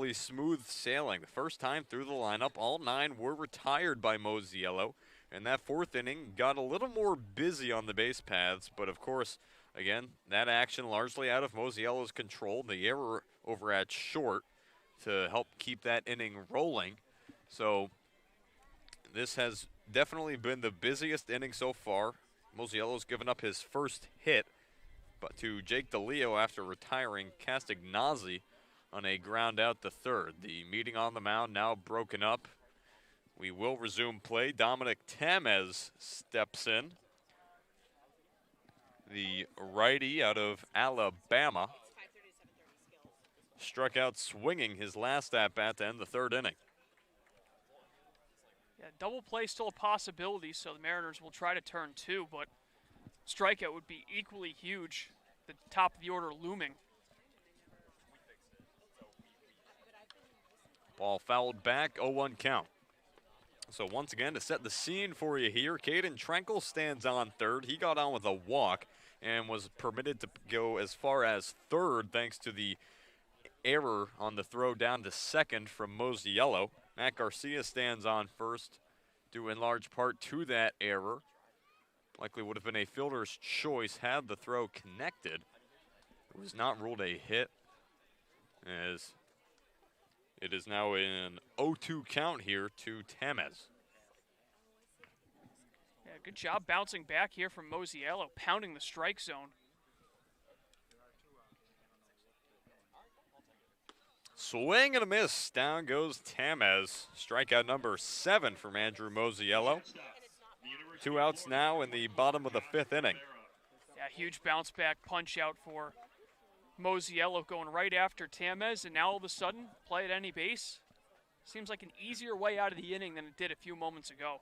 relatively smooth sailing. The first time through the lineup, all 9 were retired by Mosiello. And that 4th inning got a little more busy on the base paths, but of course, again, that action largely out of Mosiello's control. The error over at short to help keep that inning rolling. So this has definitely been the busiest inning so far. Mosiello's given up his first hit, but to Jake DeLeo after retiring Castagnazzi on a ground out to third. The meeting on the mound now broken up. We will resume play. Dominic Tamez steps in, the righty out of Alabama. Struck out swinging his last at-bat to end the 3rd inning. Yeah, double play still a possibility, so the Mariners will try to turn 2, but strikeout would be equally huge. The top of the order looming. Ball fouled back, 0-1 count. So once again, to set the scene for you here, Caden Trenkle stands on third. He got on with a walk and was permitted to go as far as third thanks to the error on the throw down to second from Mosiello. Matt Garcia stands on first, due in large part to that error. Likely would have been a fielder's choice had the throw connected. It was not ruled a hit, as it is now an 0-2 count here to Tamez. Yeah, good job bouncing back here from Mosiello, pounding the strike zone. Swing and a miss. Down goes Tamez. Strikeout number 7 from Andrew Mosiello. 2 outs now in the bottom of the 5th inning. Yeah, huge bounce back punch out for Mosiello, going right after Tamez, and now all of a sudden, play at any base. Seems like an easier way out of the inning than it did a few moments ago.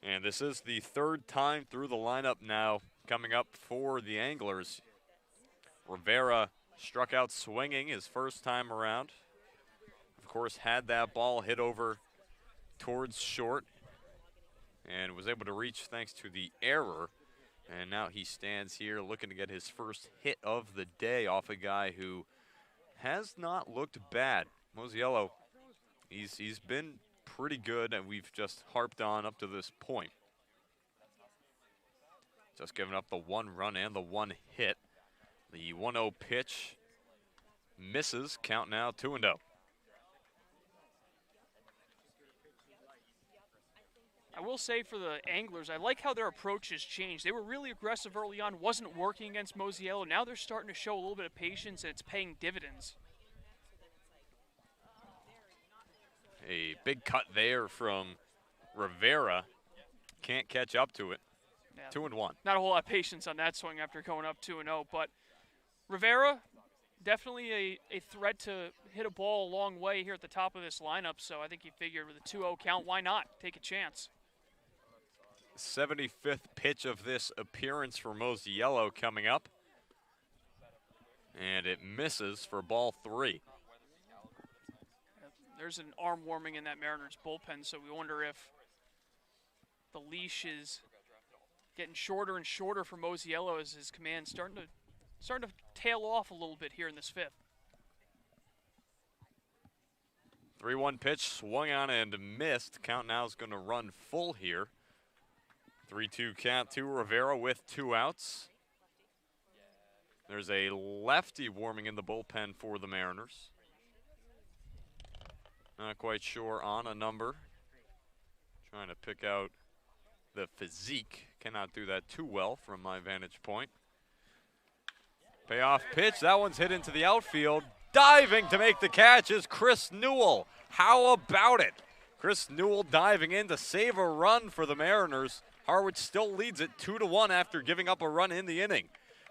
And this is the 3rd time through the lineup now coming up for the Anglers. Rivera struck out swinging his first time around. Of course, had that ball hit over towards short and was able to reach thanks to the error. And now he stands here looking to get his first hit of the day off a guy who has not looked bad. Mosiello, he's been pretty good, and we've just harped on up to this point. Just giving up the 1 run and the 1 hit. The 1-0 pitch misses, count now 2-0. I will say for the Anglers, I like how their approach has changed. They were really aggressive early on, wasn't working against Mosiello. Now they're starting to show a little bit of patience, and it's paying dividends. A big cut there from Rivera. Can't catch up to it. Yeah, 2-1. Not a whole lot of patience on that swing after going up 2-0, but Rivera, definitely a threat to hit a ball a long way here at the top of this lineup, so I think he figured with a 2-0 count, why not? Take a chance. 75th pitch of this appearance for Mosiello coming up. And it misses for ball 3. There's an arm warming in that Mariners bullpen, so we wonder if the leash is getting shorter and shorter for Mosiello as his command's starting to tail off a little bit here in this 5th. 3-1 pitch, swung on and missed. Count now is going to run full here. 3-2 count to Rivera with 2 outs. There's a lefty warming in the bullpen for the Mariners. Not quite sure on a number. Trying to pick out the physique. Cannot do that too well from my vantage point. Payoff pitch. That one's hit into the outfield. Diving to make the catch is Chris Newell. How about it? Chris Newell diving in to save a run for the Mariners. Harwich still leads it 2-1 after giving up a run in the inning.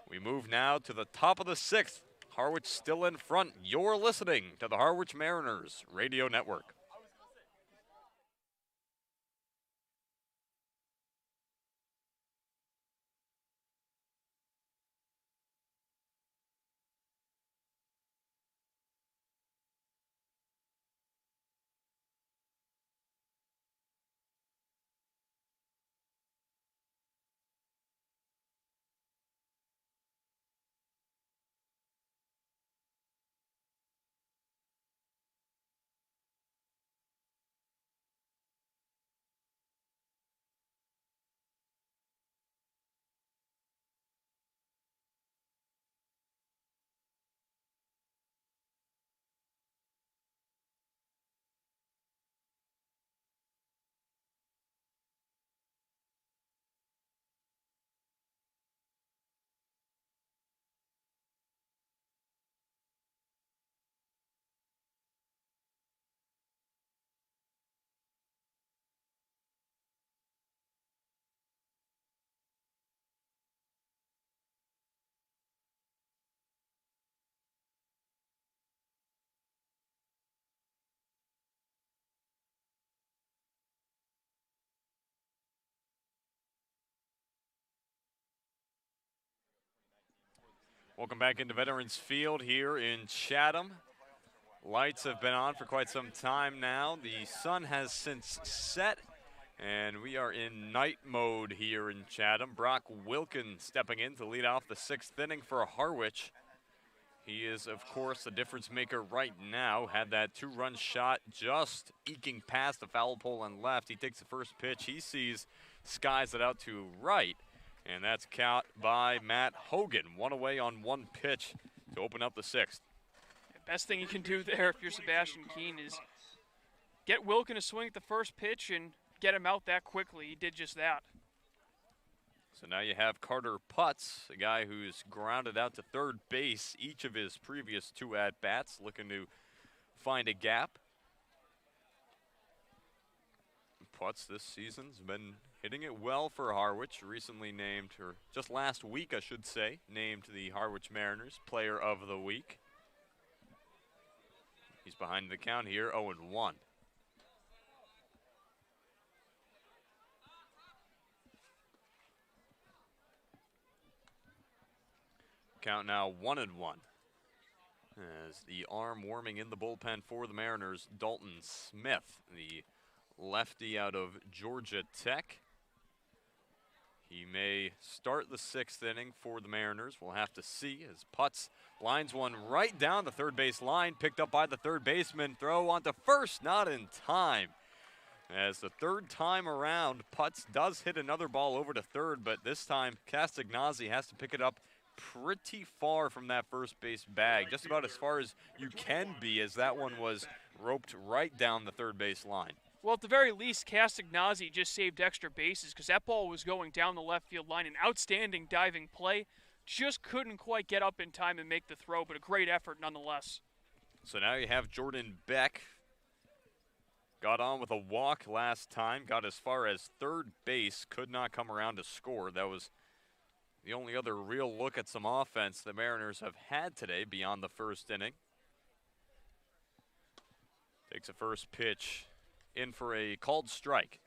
We move now to the top of the 6th. Harwich still in front. You're listening to the Harwich Mariners Radio Network. Welcome back into Veterans Field here in Chatham. Lights have been on for quite some time now. The sun has since set, and we are in night mode here in Chatham. Brock Wilkin stepping in to lead off the 6th inning for Harwich. He is, of course, the difference maker right now. Had that 2-run shot just eking past the foul pole and left. He takes the first pitch. He sees, skies it out to right. And that's caught by Matt Hogan. One away on one pitch to open up the 6th. The best thing you can do there if you're Sebastian Keene is get Wilkin to swing at the first pitch and get him out that quickly. He did just that. So now you have Carter Putz, a guy who's grounded out to third base each of his previous 2 at-bats, looking to find a gap. Putz this season's been hitting it well for Harwich, recently named, or just last week I should say, named the Harwich Mariners Player of the Week. He's behind the count here, 0-1. Count now 1-1. As the arm warming in the bullpen for the Mariners, Dalton Smith, the lefty out of Georgia Tech. He may start the 6th inning for the Mariners. We'll have to see as Putz lines one right down the third base line, picked up by the third baseman. Throw onto first, not in time. As the 3rd time around, Putz does hit another ball over to third, but this time Castagnazzi has to pick it up pretty far from that first base bag, just about as far as you can be, as that one was roped right down the third base line. Well, at the very least, Castagnazzi just saved extra bases because that ball was going down the left field line. An outstanding diving play. Just couldn't quite get up in time and make the throw, but a great effort nonetheless. So now you have Jordan Beck. Got on with a walk last time, got as far as third base, could not come around to score. That was the only other real look at some offense the Mariners have had today beyond the 1st inning. Takes a first pitch in for a called strike.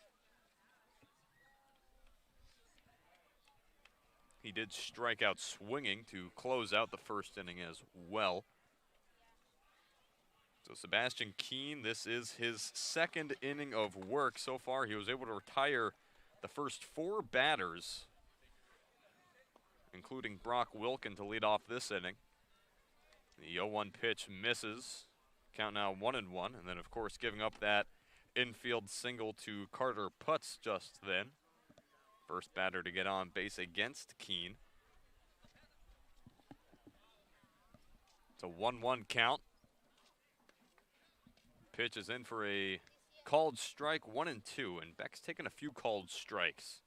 He did strike out swinging to close out the 1st inning as well. So Sebastian Keene, this is his 2nd inning of work so far. He was able to retire the first 4 batters, including Brock Wilkin, to lead off this inning. The 0-1 pitch misses. Count now 1-1, and then of course giving up that infield single to Carter Putz just then. First batter to get on base against Keene. It's a 1-1 count. Pitch is in for a called strike, 1-2, and Beck's taken a few called strikes.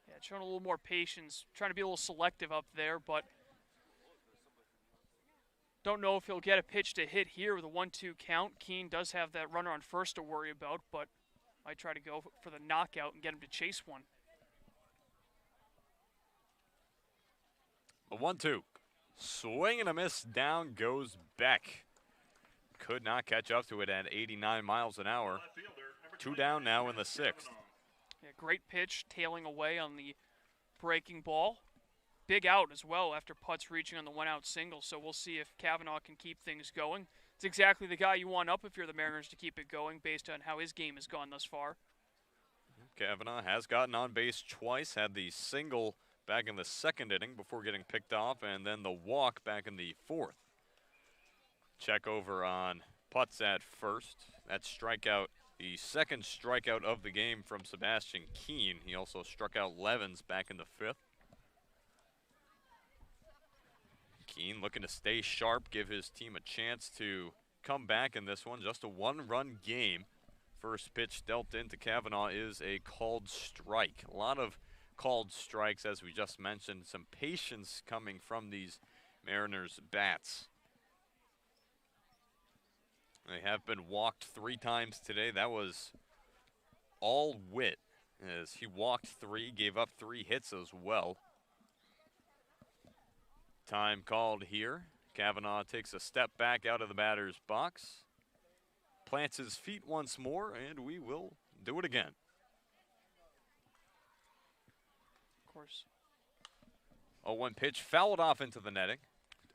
Yeah, showing a little more patience, trying to be a little selective up there, but don't know if he'll get a pitch to hit here with a 1-2 count. Keene does have that runner on first to worry about, but might try to go for the knockout and get him to chase one. A 1-2. Swing and a miss. Down goes Beck. Could not catch up to it at 89 miles an hour. 2 down now in the 6th. Yeah, great pitch, tailing away on the breaking ball. Big out as well after Putz reaching on the 1-out single, so we'll see if Kavanaugh can keep things going. It's exactly the guy you want up if you're the Mariners to keep it going based on how his game has gone thus far. Kavanaugh has gotten on base twice, had the single back in the 2nd inning before getting picked off, and then the walk back in the 4th. Check over on Putz at first. That strikeout, the 2nd strikeout of the game from Sebastian Keene. He also struck out Levens back in the 5th. Keene looking to stay sharp, give his team a chance to come back in this one. Just a 1-run game. First pitch dealt into Kavanaugh is a called strike. A lot of called strikes, as we just mentioned. Some patience coming from these Mariners bats. They have been walked 3 times today. That was all Witt, as he walked 3, gave up 3 hits as well. Time called here. Kavanaugh takes a step back out of the batter's box, plants his feet once more, and we will do it again. Of course, 0-1 pitch fouled off into the netting.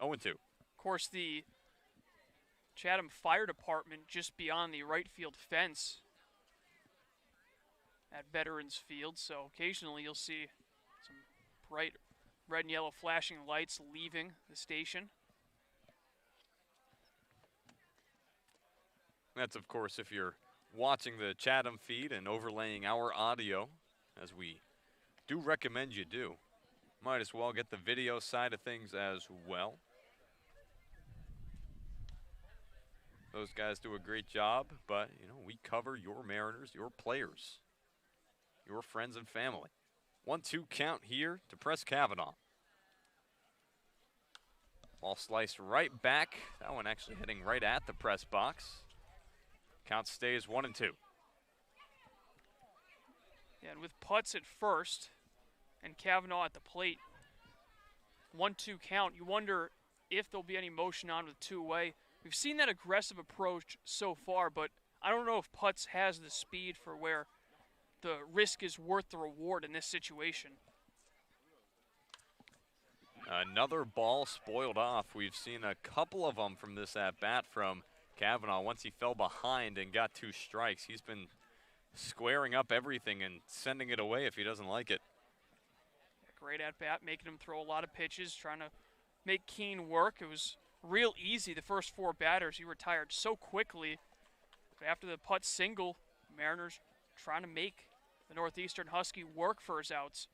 0-2. Of course, the Chatham Fire Department just beyond the right field fence at Veterans Field, so occasionally you'll see some bright red and yellow flashing lights leaving the station. That's, of course, if you're watching the Chatham feed and overlaying our audio, as we do recommend you do. Might as well get the video side of things as well. Those guys do a great job, but, you know, we cover your Mariners, your players, your friends and family. 1-2 count here to Press Kavanaugh. Ball sliced right back. That one actually hitting right at the press box. Count stays 1-2. Yeah, and with Putz at first and Kavanaugh at the plate, 1-2 count, you wonder if there'll be any motion on with two-way. We've seen that aggressive approach so far, but I don't know if Putz has the speed for where the risk is worth the reward in this situation. Another ball spoiled off. We've seen a couple of them from this at-bat from Kavanaugh. Once he fell behind and got 2 strikes, he's been squaring up everything and sending it away if he doesn't like it. Great at-bat, making him throw a lot of pitches, trying to make Keene work. It was real easy the first 4 batters. He retired so quickly. But after the Putz single, Mariners trying to make the Northeastern Husky work for his outs.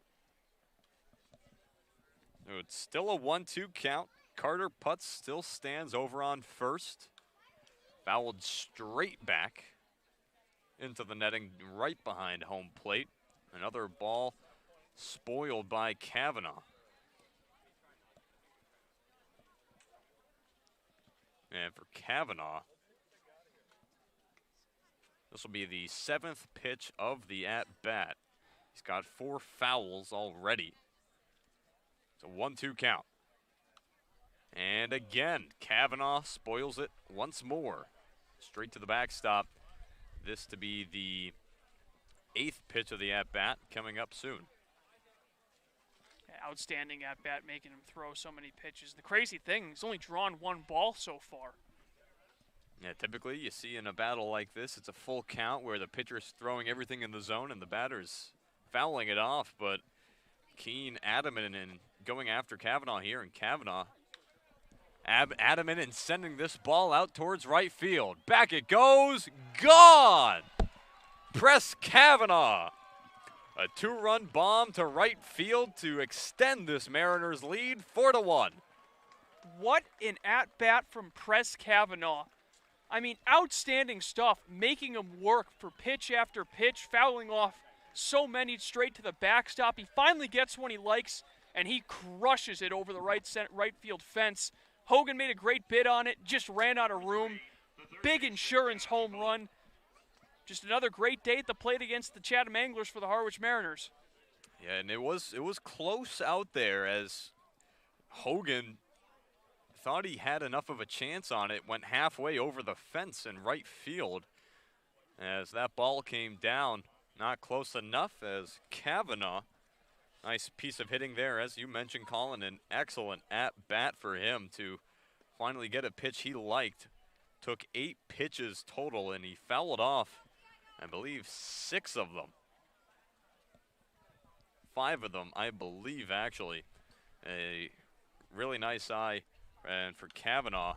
It's still a 1-2 count. Carter Putz still stands over on first. Fouled straight back into the netting right behind home plate. Another ball spoiled by Kavanaugh. And for Kavanaugh, this will be the 7th pitch of the at-bat. He's got 4 fouls already. It's a 1-2 count. And again, Kavanaugh spoils it once more. Straight to the backstop. This to be the 8th pitch of the at-bat coming up soon. Outstanding at-bat, making him throw so many pitches. The crazy thing, he's only drawn 1 ball so far. Yeah, typically you see in a battle like this, it's a full count where the pitcher's throwing everything in the zone and the batter's fouling it off, but Keene adamant in going after Kavanaugh here, and Kavanaugh adamant in sending this ball out towards right field. Back it goes, gone! Press Kavanaugh. A 2-run bomb to right field to extend this Mariners lead 4-1. What an at-bat from Press Kavanaugh. I mean, outstanding stuff, making him work for pitch after pitch, fouling off so many straight to the backstop. He finally gets one he likes, and he crushes it over the right field fence. Hogan made a great bid on it, just ran out of room. Big insurance home run. Just another great day at the plate against the Chatham Anglers for the Harwich Mariners. Yeah, and it was close out there as Hogan thought he had enough of a chance on it, went halfway over the fence in right field. As that ball came down, not close enough as Kavanaugh. Nice piece of hitting there, as you mentioned, Colin, an excellent at-bat for him to finally get a pitch he liked. Took 8 pitches total, and he fouled off, I believe, 6 of them. 5 of them, I believe, actually. A really nice eye, and for Kavanaugh,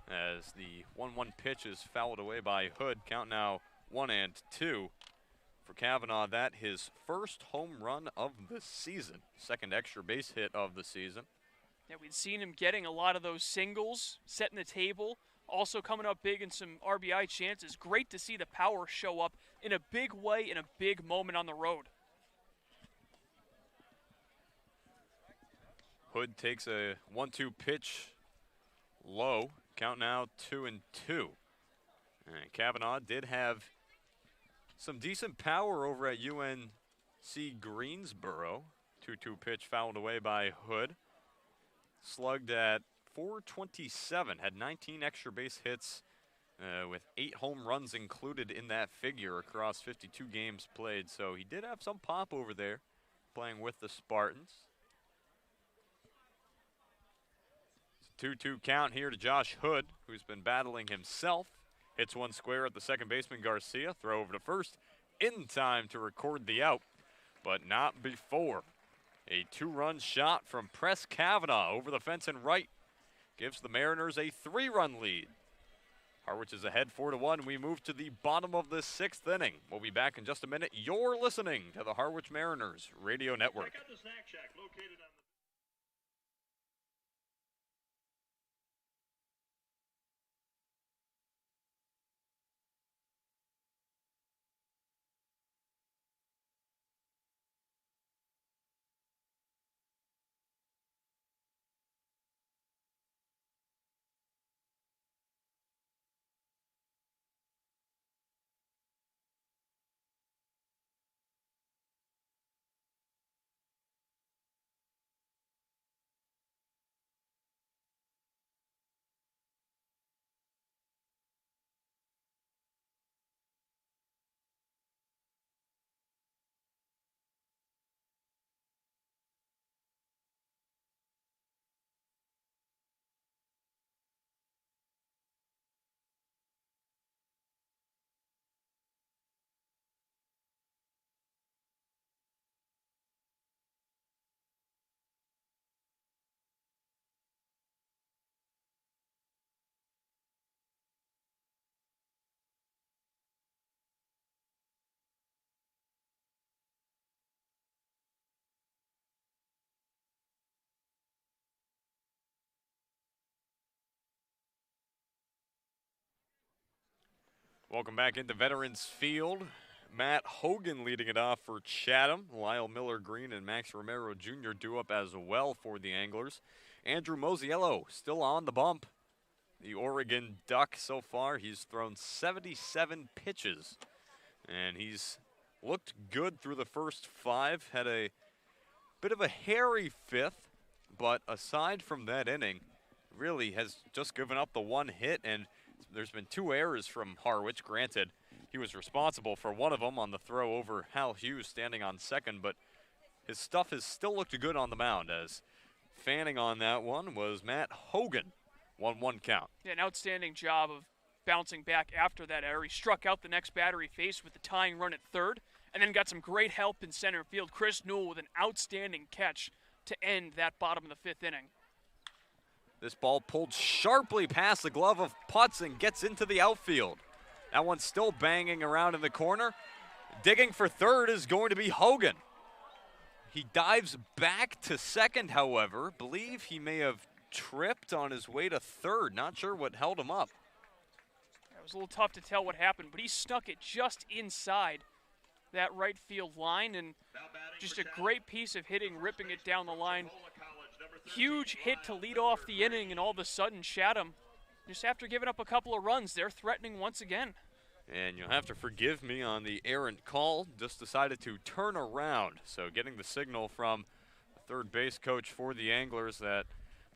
as the 1-1 pitch is fouled away by Hood. Count now 1-2. For Kavanaugh, that his first home run of the season. Second extra base hit of the season. Yeah, we'd seen him getting a lot of those singles, setting the table, also coming up big in some RBI chances. Great to see the power show up in a big way, in a big moment on the road. Hood takes a 1-2 pitch low. Count now 2-2. And Kavanaugh did have some decent power over at UNC Greensboro. 2-2 pitch fouled away by Hood. Slugged at .427, had 19 extra base hits with 8 home runs included in that figure across 52 games played. So he did have some pop over there playing with the Spartans. 2-2 count here to Josh Hood, who's been battling himself. Hits one square at the second baseman Garcia. Throw over to first in time to record the out, but not before. A 2-run shot from Press Kavanaugh over the fence and right gives the Mariners a 3-run lead. Harwich is ahead 4-1. We move to the bottom of the 6th inning. We'll be back in just a minute. You're listening to the Harwich Mariners Radio Network. Check out the Snack Shack located on Welcome back into Veterans Field. Matt Hogan leading it off for Chatham. Lyle Miller Green and Max Romero Jr. due up as well for the Anglers. Andrew Mosiello still on the bump. The Oregon Duck so far, he's thrown 77 pitches. And he's looked good through the first 5. Had a bit of a hairy 5th, but aside from that inning, really has just given up the 1 hit, and there's been 2 errors from Harwich. Granted, he was responsible for one of them on the throw over Hal Hughes standing on second, but his stuff has still looked good on the mound, as fanning on that one was Matt Hogan. 1-1 count. Yeah, an outstanding job of bouncing back after that error. He struck out the next batter he faced with the tying run at third, and then got some great help in center field. Chris Newell with an outstanding catch to end that bottom of the 5th inning. This ball pulled sharply past the glove of Putz and gets into the outfield. That one's still banging around in the corner. Digging for third is going to be Hogan. He dives back to second, however. Believe he may have tripped on his way to third. Not sure what held him up. It was a little tough to tell what happened, but he stuck it just inside that right field line, and just a great piece of hitting, ripping it down the line. Huge hit to lead off the inning, and all of a sudden Chatham, just after giving up a couple of runs, they're threatening once again. And you'll have to forgive me on the errant call. Just decided to turn around. So getting the signal from the third base coach for the Anglers that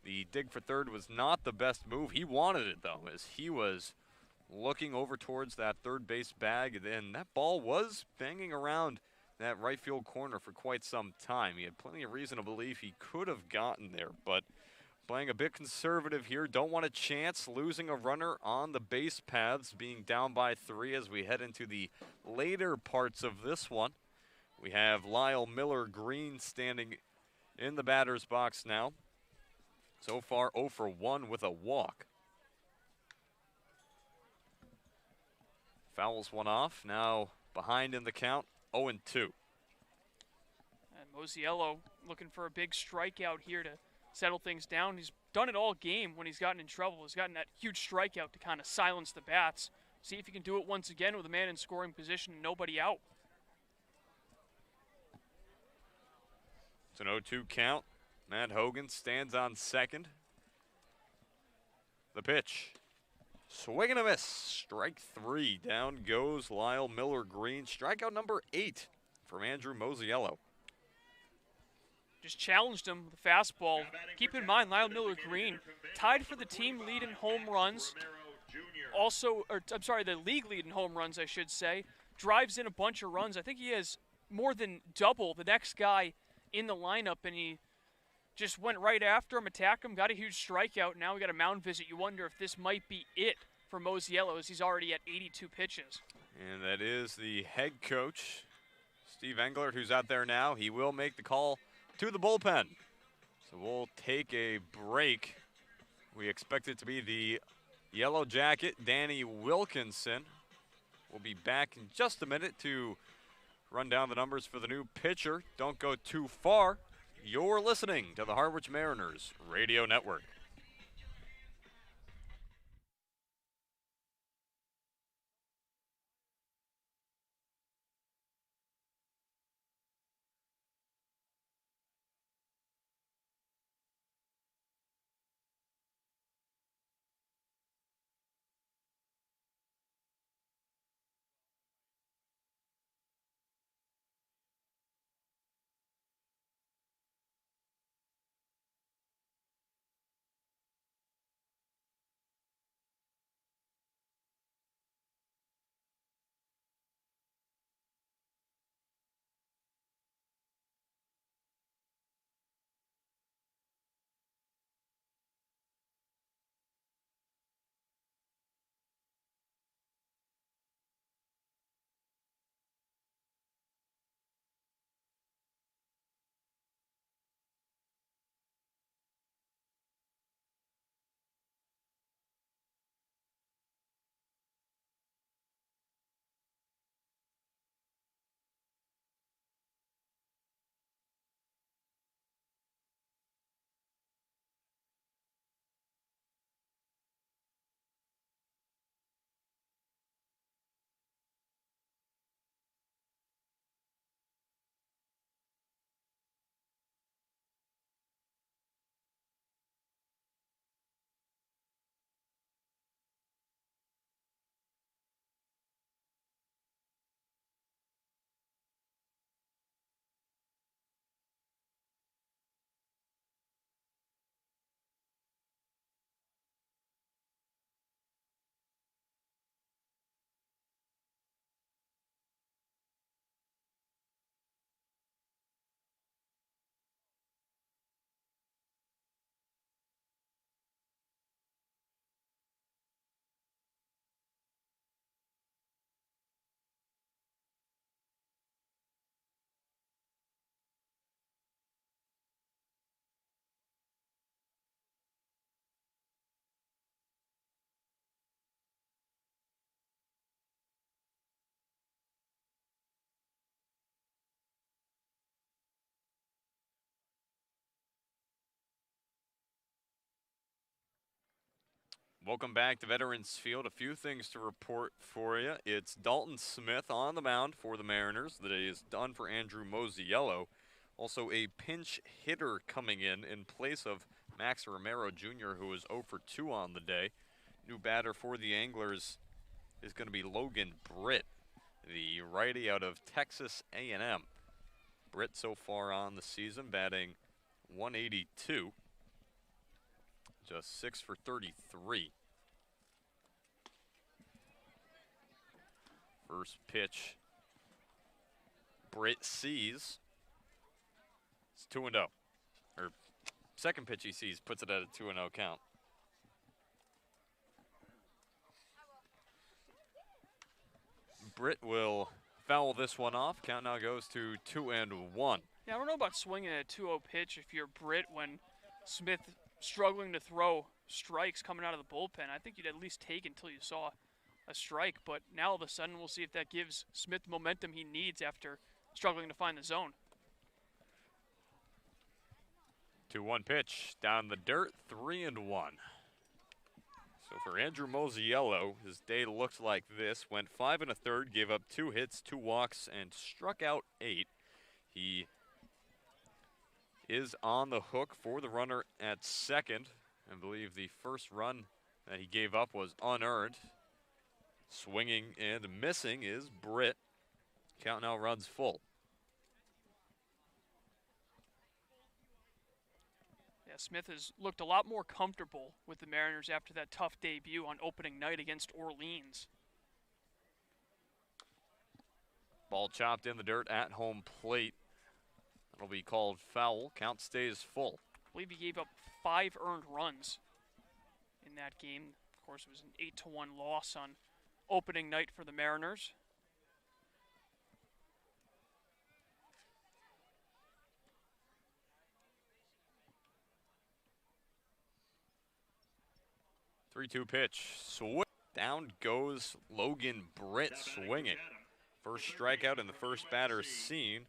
the dig for third was not the best move. He wanted it, though, as he was looking over towards that third base bag. And that ball was banging around that right field corner for quite some time. He had plenty of reason to believe he could have gotten there, but playing a bit conservative here. Don't want a chance losing a runner on the base paths, being down by 3 as we head into the later parts of this one. We have Lyle Miller Green standing in the batter's box now. So far 0 for 1 with a walk. Fouls one off, now behind in the count. 0-2. And Mosiello looking for a big strikeout here to settle things down. He's done it all game when he's gotten in trouble. He's gotten that huge strikeout to kind of silence the bats. See if he can do it once again with a man in scoring position and nobody out. It's an 0-2 count. Matt Hogan stands on second. The pitch. Swing and a miss. Strike 3. Down goes Lyle Miller Green. Strikeout number 8 from Andrew Mosiello. Just challenged him with a fastball. Keep in mind, Lyle Miller Green tied for the team lead in home runs. Also, the league lead in home runs, I should say. Drives in a bunch of runs. I think he has more than double the next guy in the lineup, and he just went right after him, attacked him, got a huge strikeout. Now we got a mound visit. You wonder if this might be it for Mosiello, as he's already at 82 pitches. And that is the head coach, Steve Englert, who's out there now. He will make the call to the bullpen. So we'll take a break. We expect it to be the Yellow Jacket, Danny Wilkinson. We'll be back in just a minute to run down the numbers for the new pitcher. Don't go too far. You're listening to the Harwich Mariners Radio Network. Welcome back to Veterans Field. A few things to report for you. It's Dalton Smith on the mound for the Mariners. The day is done for Andrew Mosiello. Also a pinch hitter coming in place of Max Romero Jr., who was 0 for 2 on the day. New batter for the Anglers is going to be Logan Britt, the righty out of Texas A&M. Britt so far on the season batting .182. Just 6 for 33. First pitch, Britt sees. It's 2-0. Or second pitch he sees puts it at a 2-0 count. Britt will foul this one off. Count now goes to 2-1. Yeah, I don't know about swinging at a 2-0 pitch if you're Britt when Smith struggling to throw strikes coming out of the bullpen. I think you'd at least take until you saw a strike, but now all of a sudden we'll see if that gives Smith the momentum he needs after struggling to find the zone. 2-1 pitch down the dirt, 3-1. So for Andrew Mosiello, his day looks like this. Went 5 1/3, gave up 2 hits, 2 walks, and struck out 8. He is on the hook for the runner at second. I believe the first run that he gave up was unearned. Swinging and missing is Britt. Count now runs full. Yeah, Smith has looked a lot more comfortable with the Mariners after that tough debut on opening night against Orleans. Ball chopped in the dirt at home plate. That'll be called foul. Count stays full. believe he gave up 5 earned runs in that game. Of course, it was an 8-1 loss on opening night for the Mariners. Three-two pitch. Swing. Down goes Logan Britt swinging. First strikeout in the first batter seen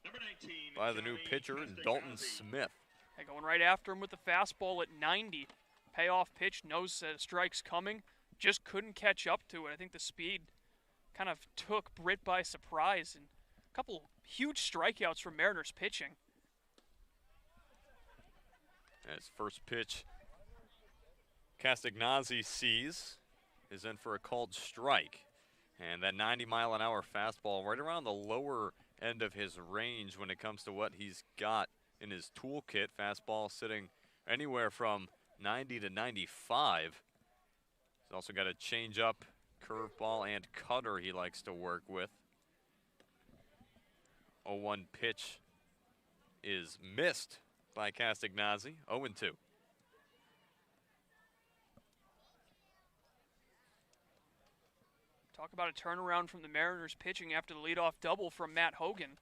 by the new pitcher, Dalton Smith. And going right after him with the fastball at 90. Payoff pitch, knows that a strike's coming, just couldn't catch up to it. I think the speed kind of took Britt by surprise, and a couple huge strikeouts from Mariners pitching. As first pitch, Castagnazzi sees, is in for a called strike. And that 90-mile-an-hour fastball right around the lower end of his range when it comes to what he's got in his toolkit. Fastball sitting anywhere from 90 to 95. He's also got a changeup, curveball, and cutter he likes to work with. 0-1 pitch is missed by Castagnazzi. 0-2. Talk about a turnaround from the Mariners pitching after the leadoff double from Matt Hogan.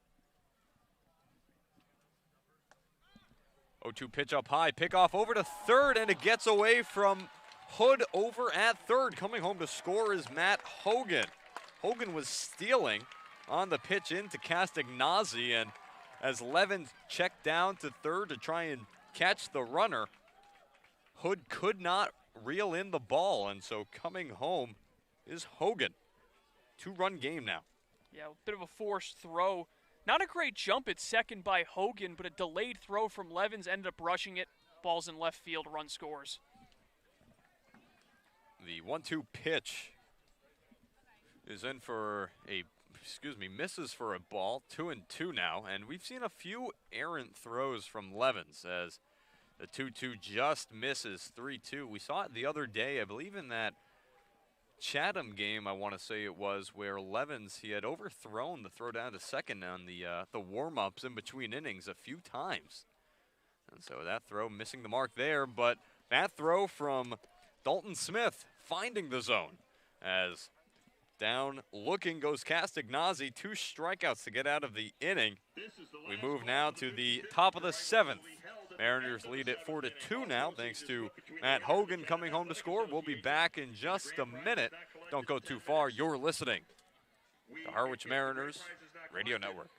0-2 pitch up high, pickoff over to third, and it gets away from Hood over at third. Coming home to score is Matt Hogan. Hogan was stealing on the pitch into Castagnazzi, and as Levin checked down to third to try and catch the runner, Hood could not reel in the ball, and so coming home is Hogan. 2-run game now. Yeah, a bit of a forced throw. Not a great jump at second by Hogan, but a delayed throw from Levins ended up rushing it. Ball's in left field, run scores. The 1-2 pitch is in for misses for a ball. 2-2 now, and we've seen a few errant throws from Levins as the 2-2 just misses. 3-2. We saw it the other day, I believe in that Chatham game, I want to say it was, where Levins, he had overthrown the throw down to second on the warm-ups in between innings a few times. And so that throw missing the mark there, but that throw from Dalton Smith finding the zone as down looking goes Castagnazzi. 2 strikeouts to get out of the inning. We move now to the top of the 7th. Mariners lead it 4-2 now, thanks to Matt Hogan coming home to score. We'll be back in just a minute. Don't go too far. You're listening to Harwich Mariners Radio Network.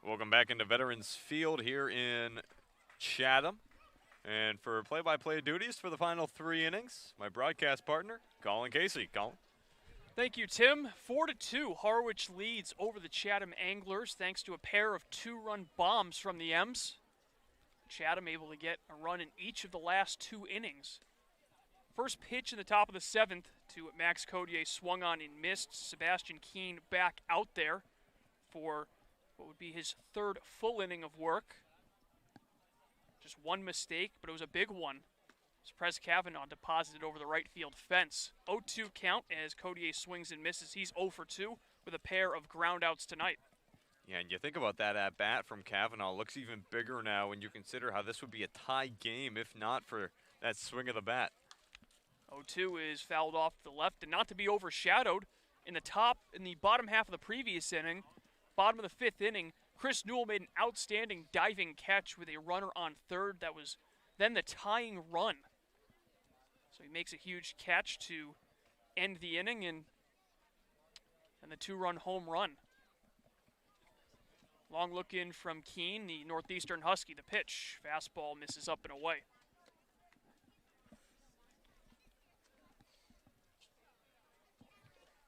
Welcome back into Veterans Field here in Chatham. And for play-by-play duties for the final 3 innings, my broadcast partner, Colin Casey. Colin. Thank you, Tim. 4-2, Harwich leads over the Chatham Anglers thanks to a pair of 2-run bombs from the M's. Chatham able to get a run in each of the last 2 innings. First pitch in the top of the 7th to Max Codier swung on and missed. Sebastian Keene back out there for what would be his 3rd full inning of work. Just one mistake, but it was a big one. Prez Kavanaugh deposited over the right field fence. 0-2 count as Codier swings and misses. He's 0 for 2 with a pair of groundouts tonight. Yeah, and you think about that at bat from Kavanaugh, looks even bigger now when you consider how this would be a tie game if not for that swing of the bat. 0-2 is fouled off to the left, and not to be overshadowed in the bottom half of the previous inning, bottom of the fifth inning, Chris Newell made an outstanding diving catch with a runner on third. That was then the tying run. So he makes a huge catch to end the inning and the two-run home run. Long look in from Keene, the Northeastern Husky. The pitch, fastball misses up and away.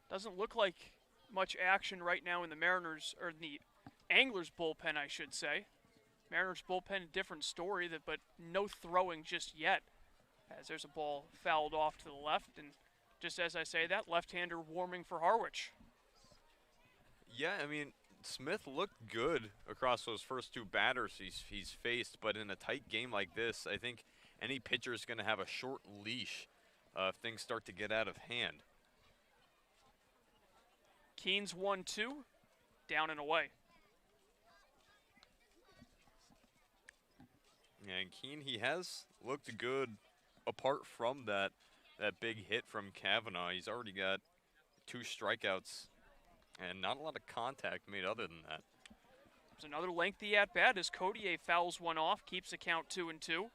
Doesn't look like much action right now in the Mariners, or the Anglers bullpen, I should say. Mariners bullpen, a different story, but no throwing just yet, as there's a ball fouled off to the left, and just as I say that, left-hander warming for Harwich. Yeah, I mean, Smith looked good across those first two batters he's faced, but in a tight game like this, I think any pitcher is going to have a short leash if things start to get out of hand. Keene's 1-2, down and away. Yeah, and Keene, he has looked good apart from that big hit from Kavanaugh. He's already got 2 strikeouts and not a lot of contact made other than that. There's another lengthy at-bat as Codier fouls one off, keeps the count 2-2.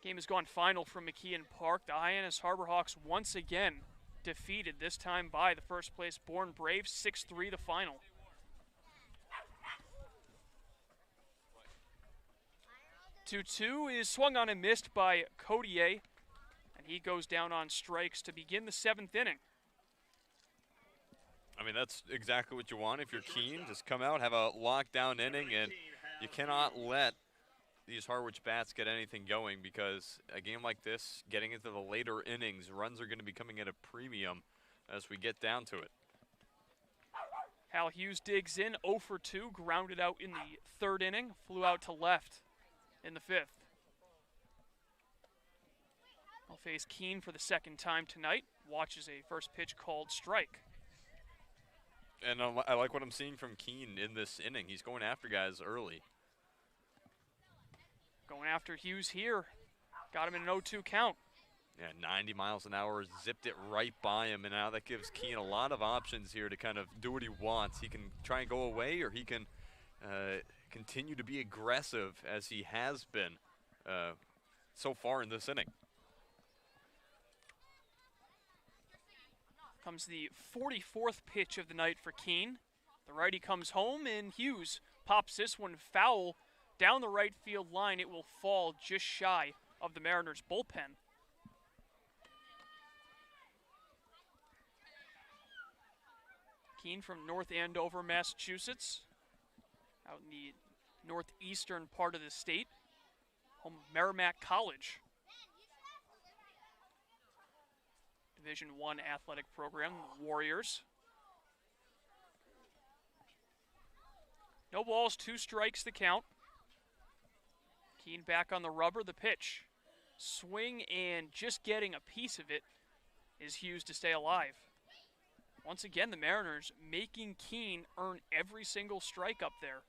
Game has gone final from McKeon Park. The Hyannis Harbor Hawks once again defeated, this time by the first place Bourne Braves, 6-3 the final. Two is swung on and missed by Codier, and he goes down on strikes to begin the 7th inning. I mean, that's exactly what you want if you're Keene. Just come out, have a lockdown inning, and you cannot let these Harwich bats get anything going, because a game like this, getting into the later innings, runs are going to be coming at a premium as we get down to it. Hal Hughes digs in, 0 for 2, grounded out in the 3rd inning, flew out to left in the 5th. I'll face Keene for the 2nd time tonight. Watches a first pitch called strike. And I like what I'm seeing from Keene in this inning. He's going after guys early. Going after Hughes here. Got him in an 0-2 count. Yeah, 90 miles an hour, zipped it right by him, and now that gives Keene a lot of options here to kind of do what he wants. He can try and go away, or he can continue to be aggressive as he has been so far in this inning. Comes the 44th pitch of the night for Keene. The righty comes home, and Hughes pops this one foul down the right field line. It will fall just shy of the Mariners' bullpen. Keene from North Andover, Massachusetts, out in the northeastern part of the state, home of Merrimack College. Division I athletic program, the Warriors. No balls, 2 strikes the count. Keene back on the rubber, the pitch. Swing, and just getting a piece of it is Hughes to stay alive. Once again, the Mariners making Keene earn every single strike up there.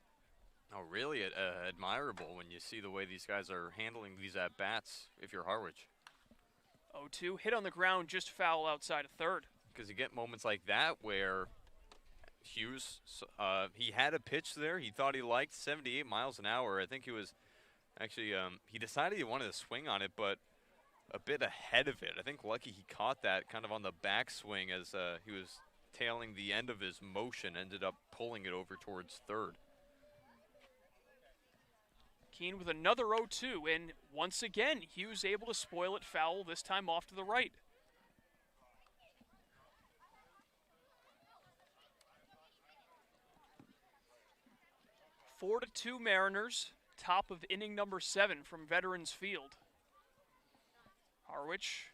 Oh, really admirable when you see the way these guys are handling these at-bats if you're Harwich. 0-2, hit on the ground, just foul outside of 3rd. Because you get moments like that where Hughes, he had a pitch there he thought he liked, 78 miles an hour. I think he was actually, he decided he wanted to swing on it, but a bit ahead of it. I think lucky he caught that kind of on the backswing as he was tailing the end of his motion, ended up pulling it over towards 3rd. Keene with another 0-2, and once again, Hughes able to spoil it foul, this time off to the right. Four to 2 Mariners, top of inning number 7 from Veterans Field. Harwich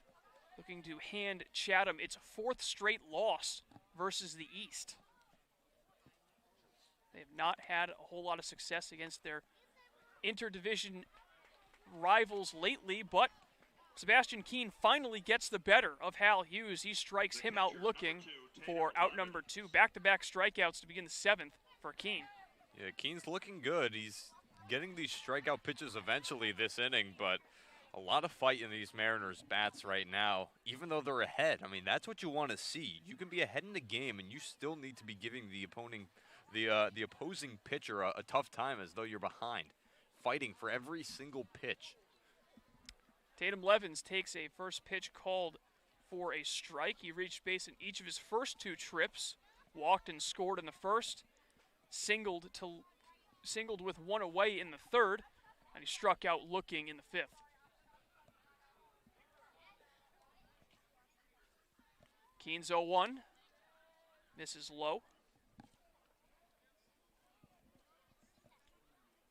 looking to hand Chatham its 4th straight loss versus the East. They have not had a whole lot of success against their interdivision rivals lately, but Sebastian Keene finally gets the better of Hal Hughes. He strikes him out looking, for out number 2. Back-to-back strikeouts to begin the 7th for Keene. Yeah, Keene's looking good. He's getting these strikeout pitches eventually this inning, but a lot of fight in these Mariners bats right now, even though they're ahead. I mean, that's what you want to see. You can be ahead in the game, and you still need to be giving the opposing pitcher a tough time as though you're behind, fighting for every single pitch. Tatum Levins takes a first pitch called for a strike. He reached base in each of his first 2 trips, walked and scored in the first, singled with 1 away in the third, and he struck out looking in the 5th. Keene's 0-1, misses low.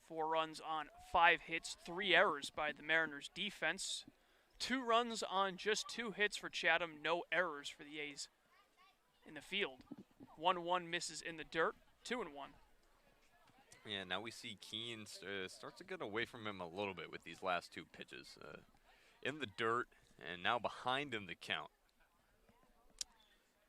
4 runs on 5 hits, 3 errors by the Mariners defense. 2 runs on just 2 hits for Chatham, no errors for the A's in the field. 1-1 misses in the dirt, 2-1. Yeah, now we see Keene starts to get away from him a little bit with these last 2 pitches. In the dirt and now behind in the count.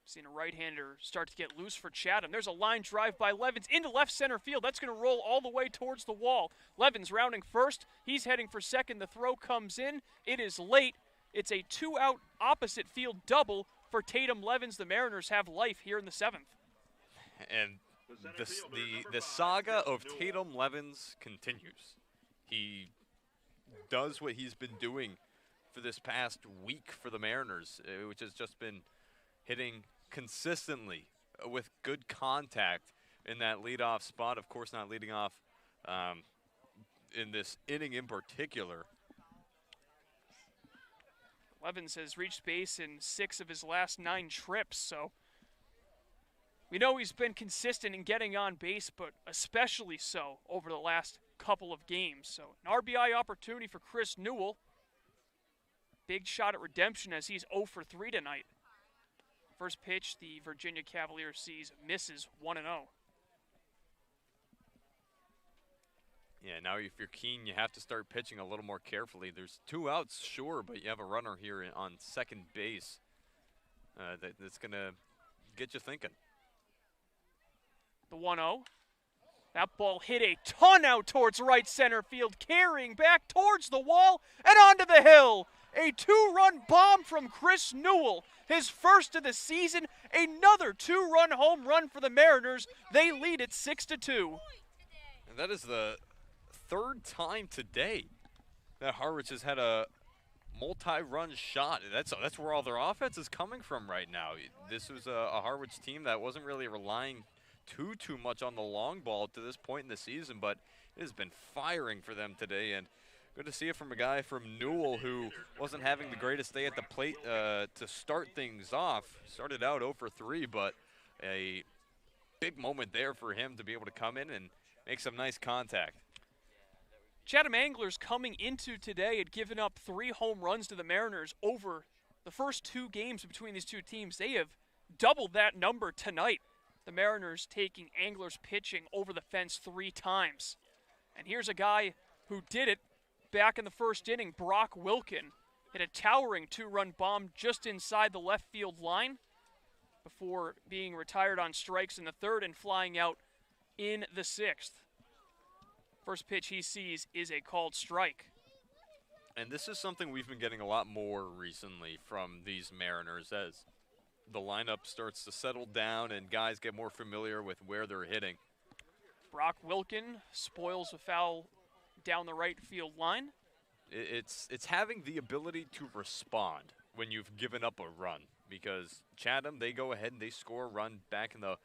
Seen a right-hander start to get loose for Chatham. There's a line drive by Levins into left center field. That's going to roll all the way towards the wall. Levins rounding first. He's heading for second. The throw comes in. It is late. It's a 2-out opposite field double for Tatum Levins. The Mariners have life here in the 7th. And the saga of Tatum Levins continues. He does what he's been doing for this past week for the Mariners, which has just been hitting consistently with good contact in that leadoff spot. Of course, not leading off in this inning in particular. Levins has reached base in 6 of his last 9 trips, so we know he's been consistent in getting on base, but especially so over the last couple of games. So an RBI opportunity for Chris Newell. Big shot at redemption as he's 0 for 3 tonight. First pitch, the Virginia Cavaliers sees misses 1-0. Yeah, now if you're Keene, you have to start pitching a little more carefully. There's 2 outs, sure, but you have a runner here on second base that's going to get you thinking. The 1-0. That ball hit a ton out towards right center field, carrying back towards the wall and onto the hill. A 2-run bomb from Chris Newell, his first of the season. Another 2-run home run for the Mariners. They lead it 6-2. And that is the 3rd time today that Harwich has had a multi-run shot. That's where all their offense is coming from right now. This was a Harwich team that wasn't really relying too much on the long ball to this point in the season, but it has been firing for them today, and good to see it from a guy from Newell who wasn't having the greatest day at the plate to start things off. Started out 0 for 3, but a big moment there for him to be able to come in and make some nice contact. Chatham Anglers coming into today had given up 3 home runs to the Mariners over the first 2 games between these 2 teams. They have doubled that number tonight. The Mariners taking Anglers pitching over the fence 3 times. And here's a guy who did it back in the first inning. Brock Wilkin hit a towering 2-run bomb just inside the left field line before being retired on strikes in the 3rd and flying out in the 6th. First pitch he sees is a called strike. And this is something we've been getting a lot more recently from these Mariners as the lineup starts to settle down and guys get more familiar with where they're hitting. Brock Wilkin spoils a foul down the right field line. It's having the ability to respond when you've given up a run, because Chatham, they go ahead and they score a run back in the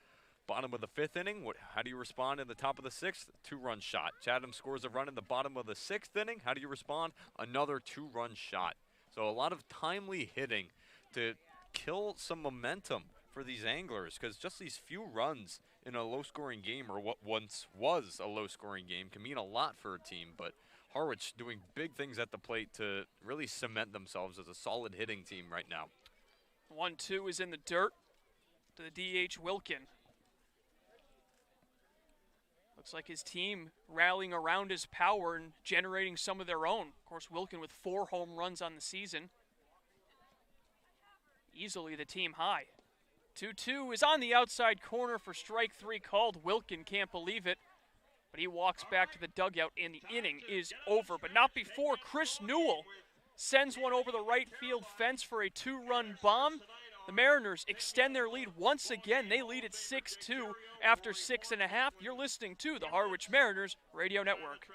bottom of the 5th inning. How do you respond in the top of the 6th? 2-run shot. Chatham scores a run in the bottom of the 6th inning. How do you respond? Another 2-run shot. So a lot of timely hitting to kill some momentum for these Anglers, because just these few runs in a low-scoring game, or what once was a low-scoring game, can mean a lot for a team. But Harwich doing big things at the plate to really cement themselves as a solid hitting team right now. 1-2 is in the dirt to the DH Wilkin. Looks like his team rallying around his power and generating some of their own. Of course, Wilkin with 4 home runs on the season. Easily the team high. 2-2 is on the outside corner for strike 3 called. Wilkin can't believe it, but he walks back to the dugout and the inning is over. But not before Chris Newell sends one over the right field fence for a 2-run bomb. The Mariners extend their lead once again. They lead at 6-2 after 6.5. You're listening to the Harwich Mariners Radio Network.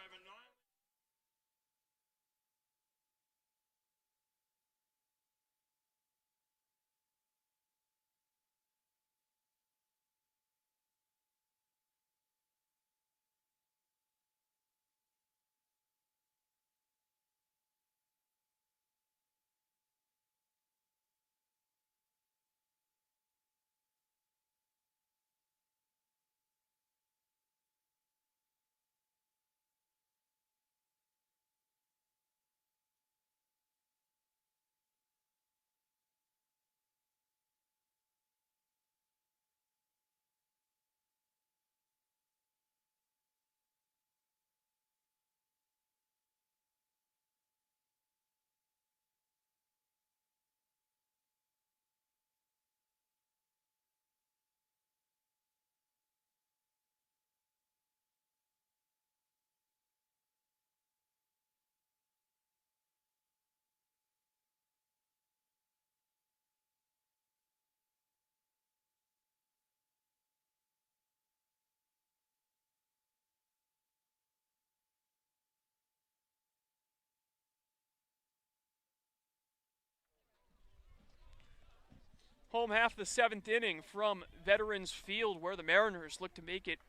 Home half of the 7th inning from Veterans Field, where the Mariners look to make it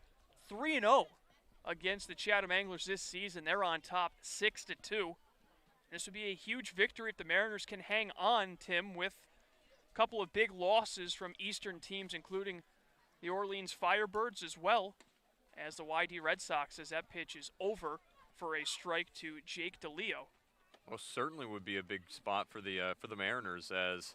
3-0 against the Chatham Anglers this season. They're on top 6-2. This would be a huge victory if the Mariners can hang on, Tim, with a couple of big losses from Eastern teams, including the Orleans Firebirds as well, as the YD Red Sox, as that pitch is over for a strike to Jake DeLeo. Well, certainly would be a big spot for the Mariners, as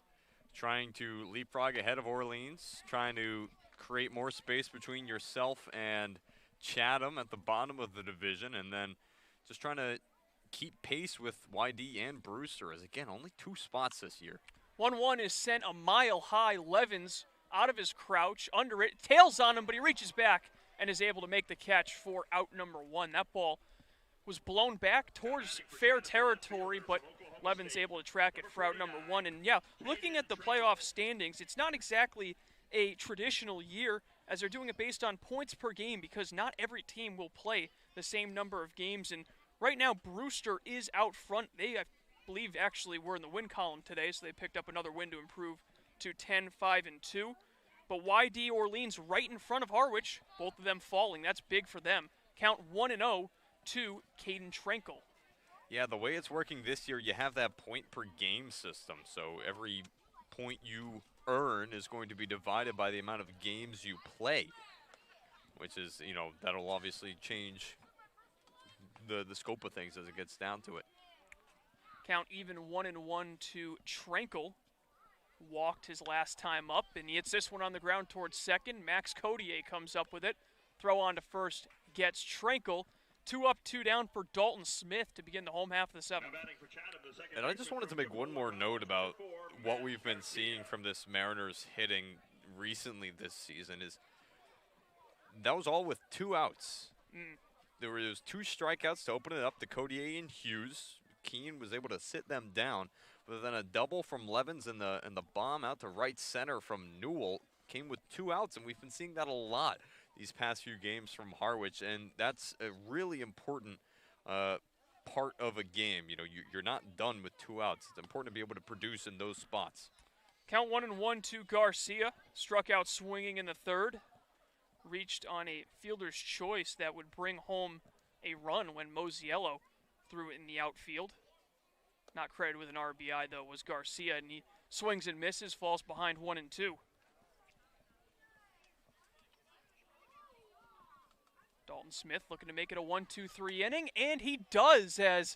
trying to leapfrog ahead of Orleans, trying to create more space between yourself and Chatham at the bottom of the division, and then just trying to keep pace with YD and Brewster, as again, only 2 spots this year. 1-1 is sent a mile high. Levens out of his crouch, under it, tails on him, but he reaches back and is able to make the catch for out number 1. That ball was blown back towards fair territory, but Levens able to track it for out number 1. And yeah, looking at the playoff standings, it's not exactly a traditional year, as they're doing it based on points per game, because not every team will play the same number of games. And right now, Brewster is out front. They, I believe, actually were in the win column today, so they picked up another win to improve to 10-5-2. But YD Orleans right in front of Harwich, both of them falling. That's big for them. Count 1-0 to Caden Trankel. Yeah, the way it's working this year, you have that point per game system. So every point you earn is going to be divided by the amount of games you play, which is, you know, that'll obviously change the scope of things as it gets down to it. Count even 1-1 to Trankel. Walked his last time up, and he hits this one on the ground towards second. Max Codier comes up with it. Throw on to first gets Trankel. 2 up, 2 down for Dalton Smith to begin the home half of the 7th. And I just wanted to make one more note about what we've been seeing from this Mariners hitting recently this season. Is that was all with 2 outs. There was 2 strikeouts to open it up to Codier and Hughes. Keene was able to sit them down, but then a double from Levens and the bomb out to right center from Newell came with 2 outs, and we've been seeing that a lot these past few games from Harwich, and that's a really important part of a game. You know, you're not done with 2 outs. It's important to be able to produce in those spots. Count 1-1 to Garcia. Struck out swinging in the 3rd. Reached on a fielder's choice that would bring home a run when Mosiello threw it in the outfield. Not credited with an RBI, though, was Garcia, and he swings and misses, falls behind 1-2. Dalton Smith looking to make it a 1-2-3 inning, and he does, as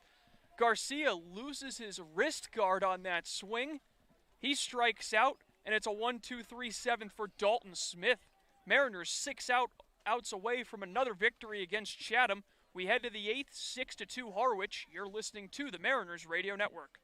Garcia loses his wrist guard on that swing. He strikes out, and it's a 1-2-3-7 for Dalton Smith. Mariners 6 outs away from another victory against Chatham. We head to the 8th, 6-2 Harwich. You're listening to the Mariners Radio Network.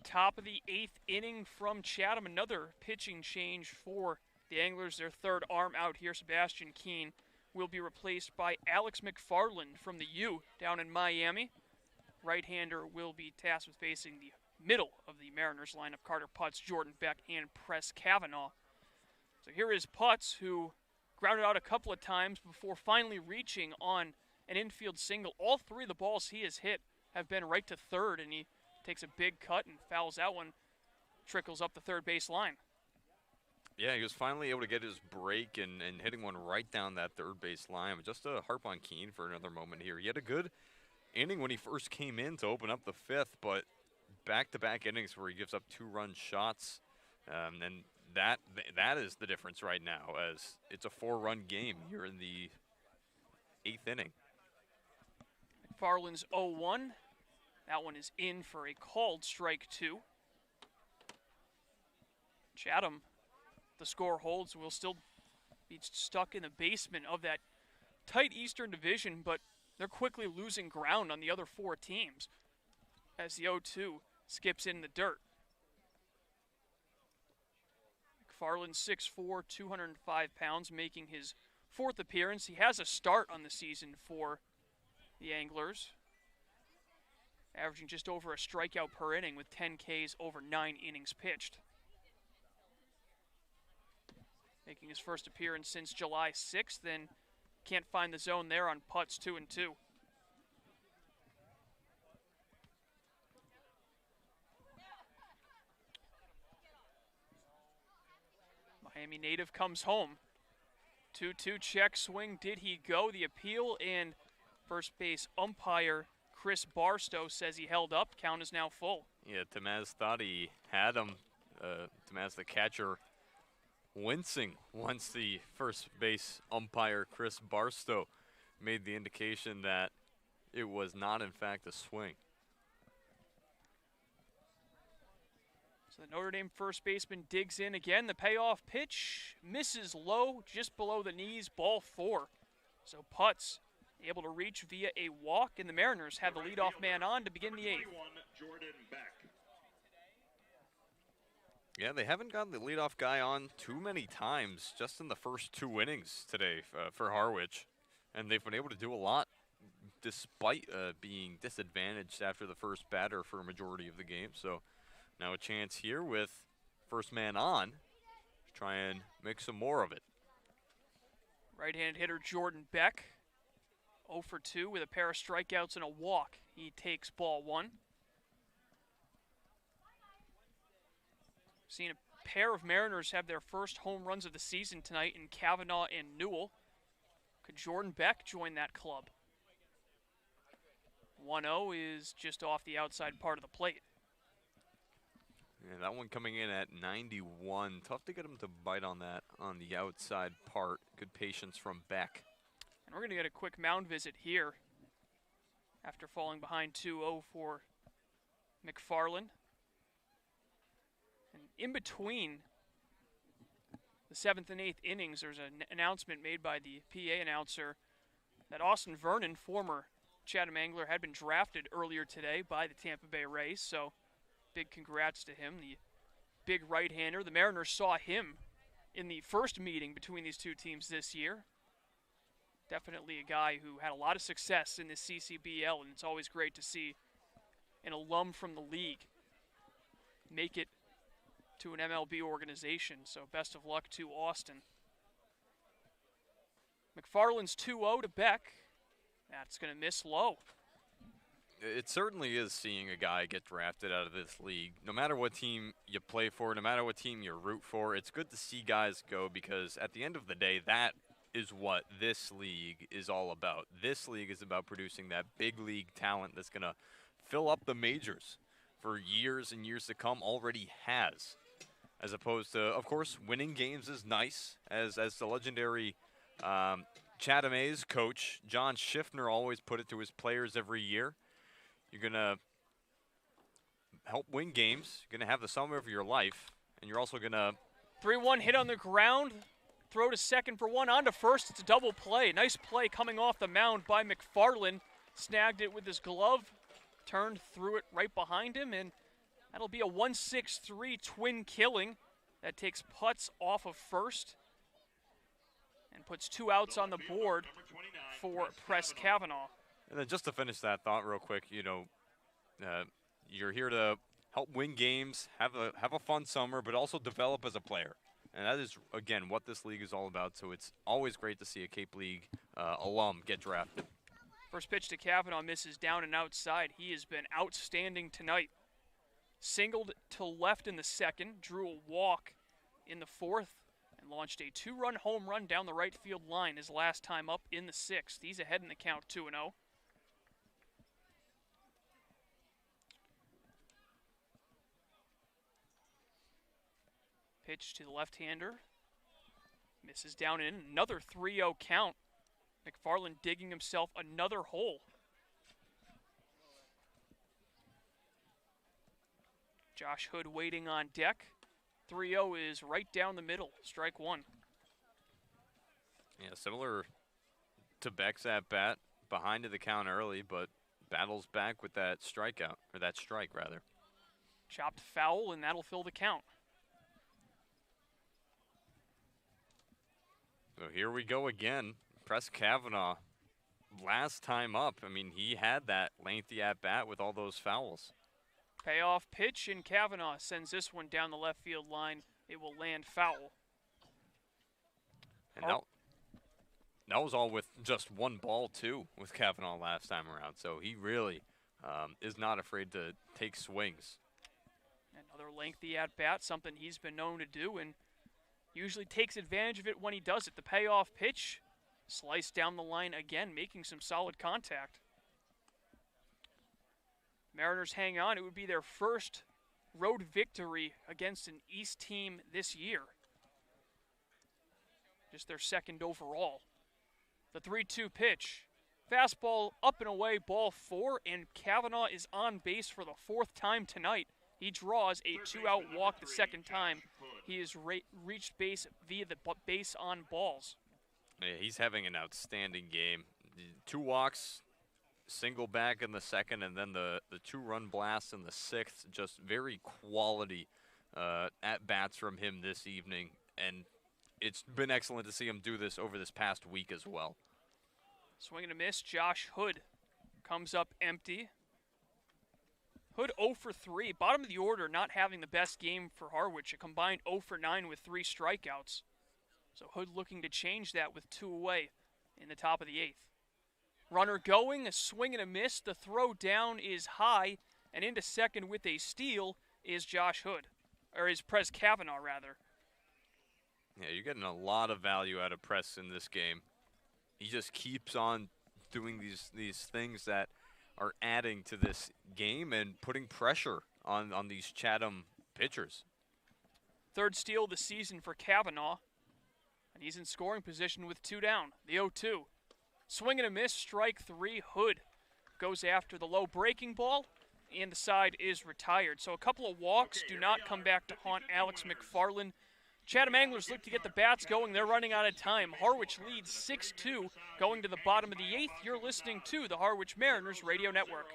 top of the 8th inning from Chatham. Another pitching change for the Anglers. Their third arm out here, Sebastian Keene, will be replaced by Alex McFarland from the U down in Miami. Right-hander will be tasked with facing the middle of the Mariners lineup. Carter Putz, Jordan Beck, and Press Kavanaugh. So here is Putz, who grounded out a couple of times before finally reaching on an infield single. All three of the balls he has hit have been right to third, and he takes a big cut and fouls that one, trickles up the third base line. Yeah, he was finally able to get his break and hitting one right down that third base line. But just to harp on Keene for another moment here, he had a good inning when he first came in to open up the 5th, but back-to-back innings where he gives up 2-run shots, and that is the difference right now, as it's a 4-run game here in the 8th inning. McFarland's 0-1. That one is in for a called strike 2. Chatham, the score holds, will still be stuck in the basement of that tight Eastern Division, but they're quickly losing ground on the other 4 teams as the 0-2 skips in the dirt. McFarland, 6'4", 205 pounds, making his 4th appearance. He has a start on the season for the Anglers, averaging just over a strikeout per inning with 10 Ks over 9 innings pitched. Making his first appearance since July 6th, and can't find the zone there on Putz, 2-2. Miami native comes home. 2-2 check swing. Did he go? The appeal, and first base umpire Chris Barstow says he held up. Count is now full. Yeah, Tamaz thought he had him. Tamaz, the catcher, wincing once the first base umpire Chris Barstow made the indication that it was not in fact a swing. So the Notre Dame first baseman digs in again. The payoff pitch misses low, just below the knees, ball 4. So Putz able to reach via a walk, and the Mariners have the leadoff man on to begin the 8th. Yeah, they haven't gotten the leadoff guy on too many times just in the first 2 innings today for Harwich. And they've been able to do a lot despite being disadvantaged after the first batter for a majority of the game. So now a chance here with first man on to try and make some more of it. Right-handed hitter Jordan Beck, 0 for 2 with a pair of strikeouts and a walk. He takes ball 1. Seen a pair of Mariners have their first home runs of the season tonight in Kavanaugh and Newell. Could Jordan Beck join that club? 1-0 is just off the outside part of the plate. Yeah, that one coming in at 91. Tough to get him to bite on that on the outside part. Good patience from Beck. And we're going to get a quick mound visit here after falling behind 2-0 for McFarland. And in between the 7th and 8th innings, there's an announcement made by the PA announcer that Austin Vernon, former Chatham Angler, had been drafted earlier today by the Tampa Bay Rays. So big congrats to him, the big right-hander. The Mariners saw him in the first meeting between these two teams this year. Definitely a guy who had a lot of success in the CCBL, and it's always great to see an alum from the league make it to an MLB organization. So best of luck to Austin. McFarland's 2-0 to Beck. That's going to miss low. It certainly is seeing a guy get drafted out of this league. No matter what team you play for, no matter what team you root for, it's good to see guys go, because at the end of the day, that is what this league is all about. This league is about producing that big league talent that's going to fill up the majors for years and years to come. Already has. As opposed to, of course, winning games is nice, as the legendary Chatham A's coach John Schiffner always put it to his players every year. You're going to help win games. You're going to have the summer of your life, and you're also going to 3-1 hit on the ground. Throw to second for 1, on to first. It's a double play. Nice play coming off the mound by McFarland. Snagged it with his glove, turned, threw it right behind him, and That'll be a 1-6-3 twin killing. That takes putts off of first and puts 2 outs on the board for Press Kavanaugh. And then just to finish that thought real quick, you're here to help win games, have a fun summer, but also develop as a player. And that is, again, what this league is all about. So it's always great to see a Cape League alum get drafted. First pitch to Kavanaugh misses down and outside. He has been outstanding tonight. Singled to left in the second, drew a walk in the fourth, and launched a 2-run home run down the right field line his last time up in the sixth. He's ahead in the count 2-0. Pitch to the left-hander. Misses down in. Another 3-0 count. McFarland digging himself another hole. Josh Hood waiting on deck. 3-0 is right down the middle. Strike one. Yeah, similar to Beck's at bat. Behind to the count early, but battles back with that strikeout, or that strike, rather. Chopped foul, and that'll fill the count. So here we go again. Press Kavanaugh, last time up, I mean, he had that lengthy at-bat with all those fouls. Payoff pitch, and Kavanaugh sends this one down the left field line. It will land foul. And that was all with just one ball, too, with Kavanaugh last time around. So he really is not afraid to take swings. Another lengthy at-bat, something he's been known to do, and usually takes advantage of it when he does it. The payoff pitch, sliced down the line again, making some solid contact. Mariners hang on. It would be their first road victory against an East team this year. Just their second overall. The 3-2 pitch. Fastball up and away, ball 4, and Kavanaugh is on base for the 4th time tonight. He draws a 2-out walk the second time. He has reached base via the base on balls. Yeah, he's having an outstanding game. 2 walks, single back in the second, and then the 2-run blast in the 6th. Just very quality at-bats from him this evening. And it's been excellent to see him do this over this past week as well. Swing and a miss. Josh Hood comes up empty. Hood 0 for 3. Bottom of the order, not having the best game for Harwich. A combined 0 for 9 with 3 strikeouts. So Hood looking to change that with 2 away in the top of the 8th. Runner going, a swing and a miss. The throw down is high, and into second with a steal is Josh Hood. Or is Press Kavanaugh, rather. Yeah, you're getting a lot of value out of Press in this game. He just keeps on doing these things that are adding to this game and putting pressure on these Chatham pitchers. 3rd steal of the season for Kavanaugh, and he's in scoring position with 2 down. The 0-2. Swing and a miss, strike 3. Hood goes after the low breaking ball, and the side is retired. So a couple of walks do not come back to haunt Alex McFarland. Chatham Anglers look to get the bats going. They're running out of time. Harwich leads 6-2 going to the bottom of the 8th. You're listening to the Harwich Mariners Radio Network.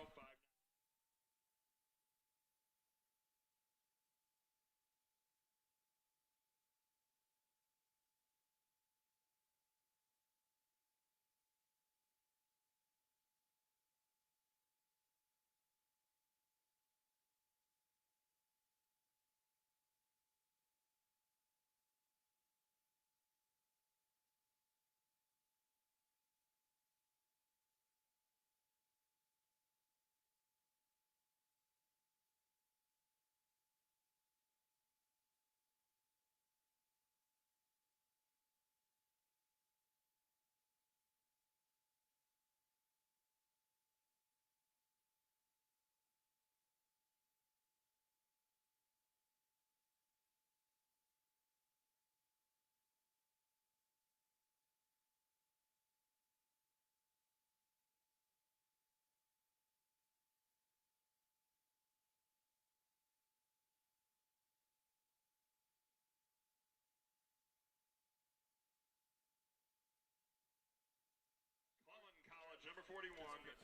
Number 41,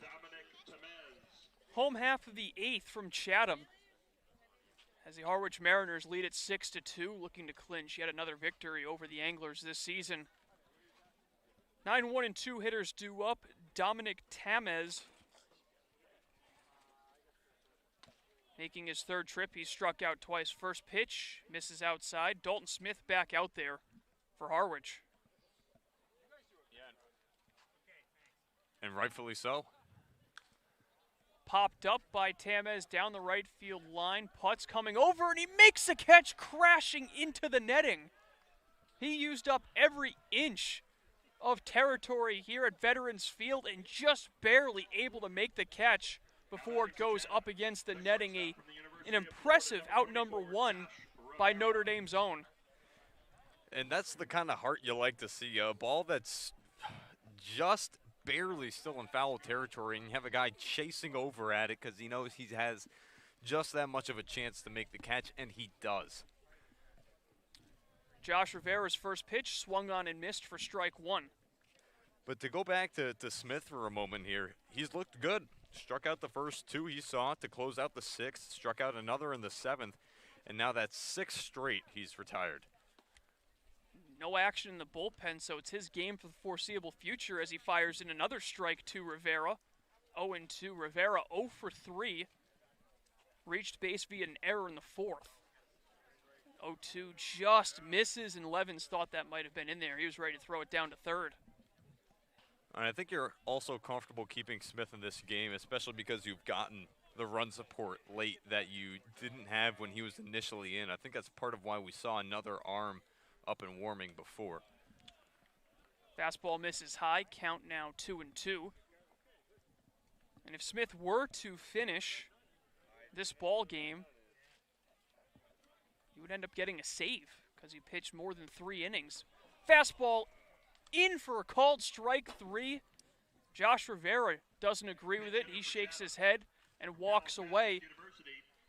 Dominic Temez. Home half of the 8th from Chatham. as the Harwich Mariners lead at 6-2, looking to clinch yet another victory over the Anglers this season. 9-1-2 hitters due up. Dominic Tamez making his third trip. He struck out twice. First pitch, misses outside. Dalton Smith back out there for Harwich. And rightfully so. Popped up by Tamez down the right field line. Putts coming over, and he makes the catch, crashing into the netting. He used up every inch of territory here at Veterans Field and just barely able to make the catch before it goes up against the netting. An impressive out number one by Notre Dame's own. And that's the kind of heart you like to see. A ball that's just barely still in foul territory, and you have a guy chasing over at it because he knows he has just that much of a chance to make the catch, and he does. Josh Rivera's first pitch swung on and missed for strike one. But to go back to Smith for a moment here, he's looked good. Struck out the first two he saw to close out the sixth, struck out another in the seventh, and now that's 6 straight he's retired. No action in the bullpen, so it's his game for the foreseeable future as he fires in another strike to Rivera. 0-2, Rivera 0 for 3. Reached base via an error in the fourth. 0-2 just misses, and Levins thought that might have been in there. He was ready to throw it down to third. And I think you're also comfortable keeping Smith in this game, especially because you've gotten the run support late that you didn't have when he was initially in. I think that's part of why we saw another arm up and warming before. Fastball misses high, count now 2-2. And if Smith were to finish this ball game, he would end up getting a save because he pitched more than 3 innings. Fastball in for a called strike 3. Josh Rivera doesn't agree with it. He shakes his head and walks away.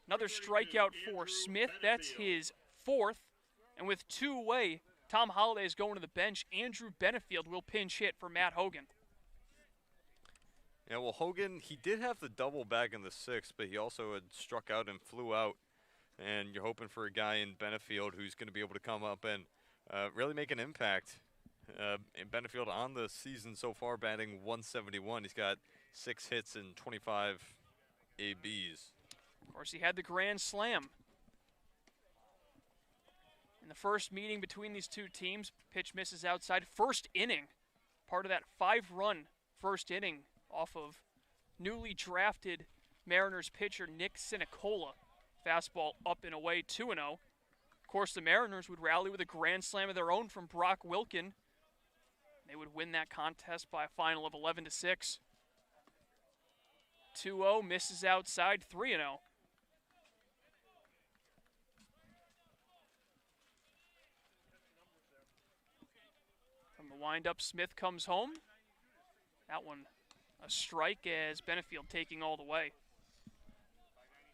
Another strikeout for Smith. That's his 4th. And with 2 away, Tom Holliday is going to the bench. Andrew Benefield will pinch hit for Matt Hogan. Yeah, well, Hogan, he did have the double back in the 6th, but he also had struck out and flew out. And you're hoping for a guy in Benefield who's going to be able to come up and really make an impact. In Benefield on the season so far, batting 171. He's got 6 hits and 25 ABs. Of course, he had the grand slam. In the first meeting between these two teams, pitch misses outside. First inning, part of that 5-run first inning off of newly drafted Mariners pitcher Nick Sinicola. Fastball up and away, 2-0. Of course, the Mariners would rally with a grand slam of their own from Brock Wilkin. They would win that contest by a final of 11-6. 2-0, misses outside, 3-0. From the windup, Smith comes home. That one a strike as Benefield taking all the way.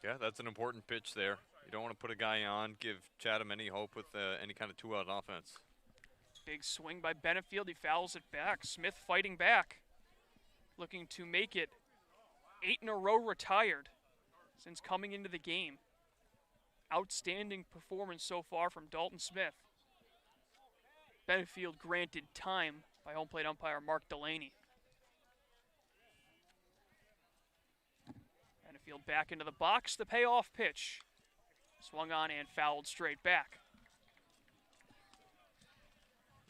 Yeah, that's an important pitch there. You don't want to put a guy on, give Chatham any hope with any kind of 2-out offense. Big swing by Benefield. He fouls it back. Smith fighting back, looking to make it 8 in a row retired since coming into the game. Outstanding performance so far from Dalton Smith. Benefield granted time by home plate umpire Mark Delaney. Benefield back into the box. The payoff pitch. Swung on and fouled straight back.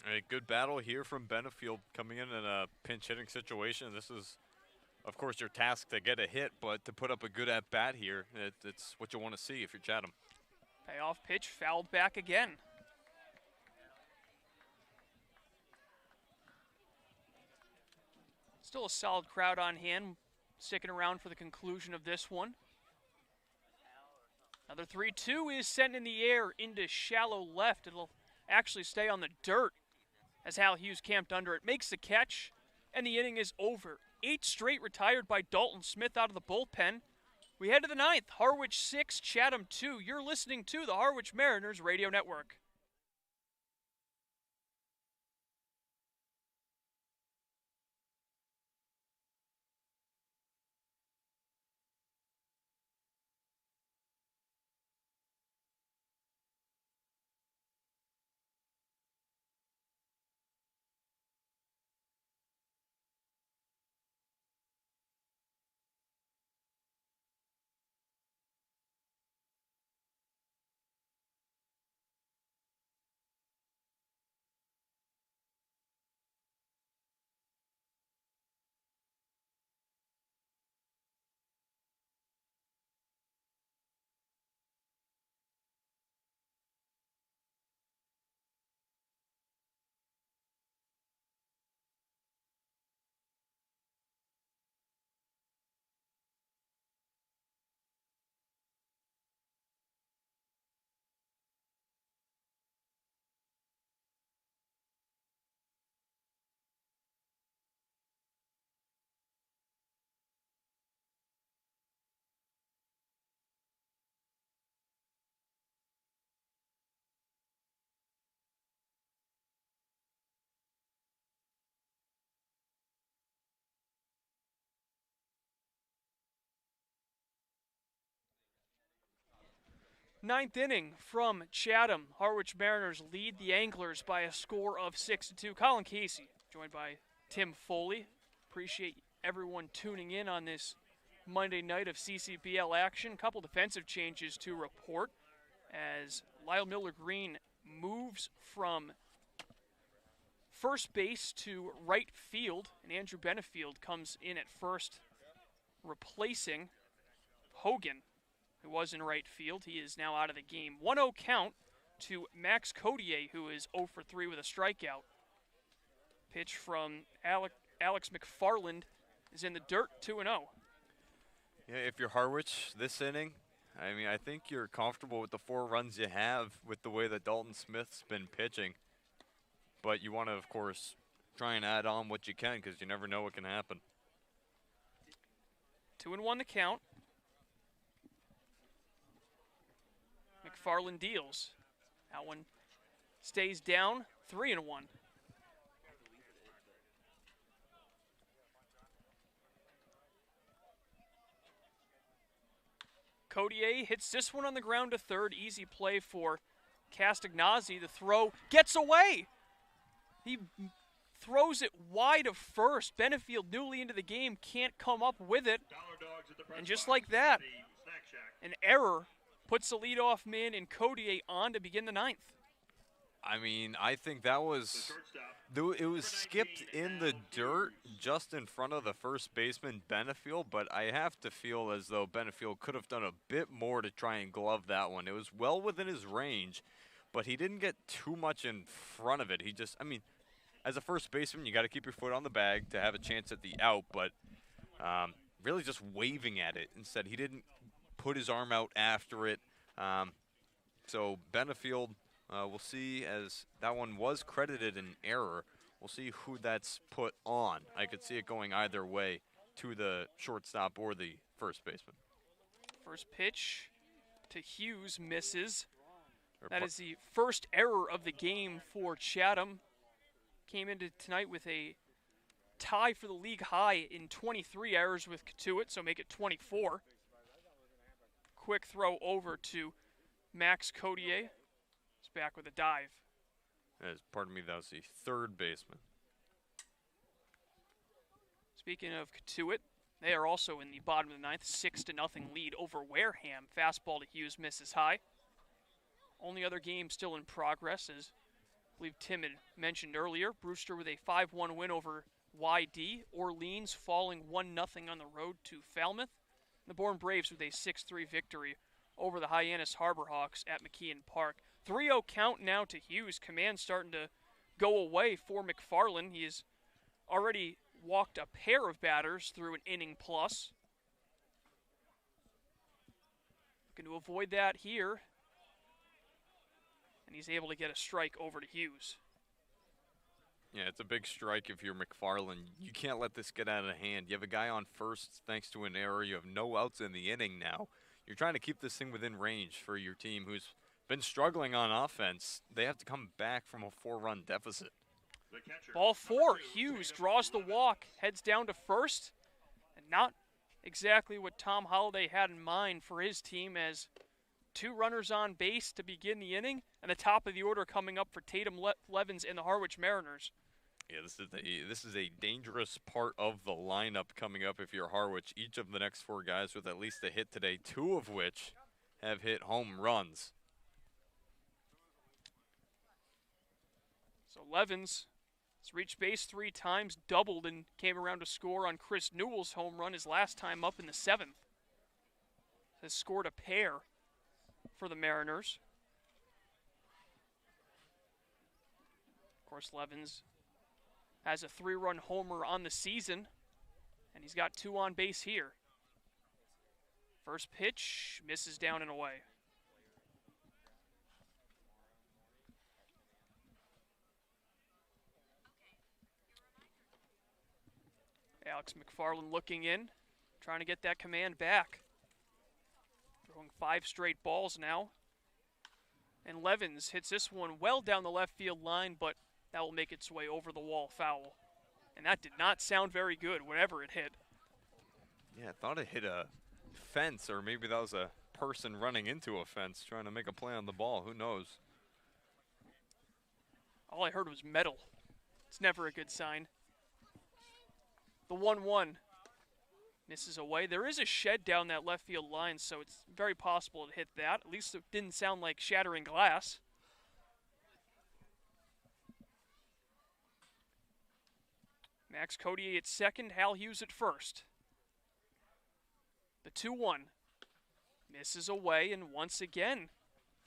A good battle here from Benefield coming in a pinch hitting situation. This is, of course, your task to get a hit, but to put up a good at-bat here, it's what you want to see if you're Chatham. Payoff pitch fouled back again. Still a solid crowd on hand, sticking around for the conclusion of this one. Another 3-2 is sent in the air into shallow left. It'll actually stay on the dirt as Hal Hughes camped under it. Makes the catch, and the inning is over. 8 straight retired by Dalton Smith out of the bullpen. We head to the 9th. Harwich 6, Chatham 2. You're listening to the Harwich Mariners Radio Network. Ninth inning from Chatham. Harwich Mariners lead the Anglers by a score of 6-2. Colin Casey, joined by Tim Foley. Appreciate everyone tuning in on this Monday night of CCBL action. Couple defensive changes to report as Lyle Miller-Green moves from first base to right field, and Andrew Benefield comes in at first, replacing Hogan, who was in right field. He is now out of the game. 1-0 count to Max Codier, who is 0 for 3 with a strikeout. Pitch from Alex McFarland is in the dirt, 2-0. Yeah, if you're Harwich this inning, I mean, I think you're comfortable with the 4 runs you have with the way that Dalton Smith's been pitching. But you want to, of course, try and add on what you can because you never know what can happen. 2-1 the count. McFarland deals. That one stays down, 3-1. Codier hits this one on the ground to third. Easy play for Castagnazzi. The throw gets away. He throws it wide of first. Benefield, newly into the game, can't come up with it. And just like that, an error puts the leadoff man in Codier on to begin the ninth. I mean, I think that was, it was skipped in the dirt just in front of the first baseman, Benefield, but I have to feel as though Benefield could have done a bit more to try and glove that one. It was well within his range, but he didn't get too much in front of it. He just, I mean, as a first baseman, you got to keep your foot on the bag to have a chance at the out, but really just waving at it instead. He didn't put his arm out after it. So Benefield, we'll see, as that one was credited an error. We'll see who that's put on. I could see it going either way, to the shortstop or the first baseman. First pitch to Hughes misses. That is the first error of the game for Chatham. Came into tonight with a tie for the league high in 23 errors with Katuitt, so make it 24. Quick throw over to Max Codier. He's back with a dive. Pardon me, that was the third baseman. Speaking of Katuitt, they are also in the bottom of the ninth, 6-0 lead over Wareham. Fastball to Hughes misses high. Only other game still in progress, as I believe Tim had mentioned earlier. Brewster with a 5-1 win over YD. Orleans falling 1-0 on the road to Falmouth. The Bourne Braves with a 6-3 victory over the Hyannis Harbor Hawks at McKeon Park. 3-0 count now to Hughes. Command starting to go away for McFarland. He has already walked a pair of batters through an inning plus. Looking to avoid that here. And he's able to get a strike over to Hughes. Yeah, it's a big strike if you're McFarland. You can't let this get out of hand. You have a guy on first thanks to an error. You have no outs in the inning now. You're trying to keep this thing within range for your team who's been struggling on offense. They have to come back from a 4-run deficit. Ball 4. Hughes draws the walk, heads down to first. And not exactly what Tom Holliday had in mind for his team, as 2 runners on base to begin the inning, and the top of the order coming up for Tatum Levens and the Harwich Mariners. Yeah, this is a dangerous part of the lineup coming up if you're Harwich. Each of the next 4 guys with at least a hit today, 2 of which have hit home runs. So Levens has reached base 3 times, doubled, and came around to score on Chris Newell's home run his last time up in the 7th. Has scored a pair for the Mariners. Of course, Levens has a 3-run homer on the season, and he's got 2 on base here. First pitch misses down and away. Alex McFarland looking in, trying to get that command back. Throwing 5 straight balls now. And Levens hits this one well down the left field line, but that will make its way over the wall foul. And that did not sound very good, whatever it hit. Yeah, I thought it hit a fence, or maybe that was a person running into a fence trying to make a play on the ball. Who knows? All I heard was metal. It's never a good sign. The 1-1 misses away. There is a shed down that left field line, so it's very possible to hit that. At least it didn't sound like shattering glass. Max Codier at second, Hal Hughes at first. The 2-1 misses away, and once again,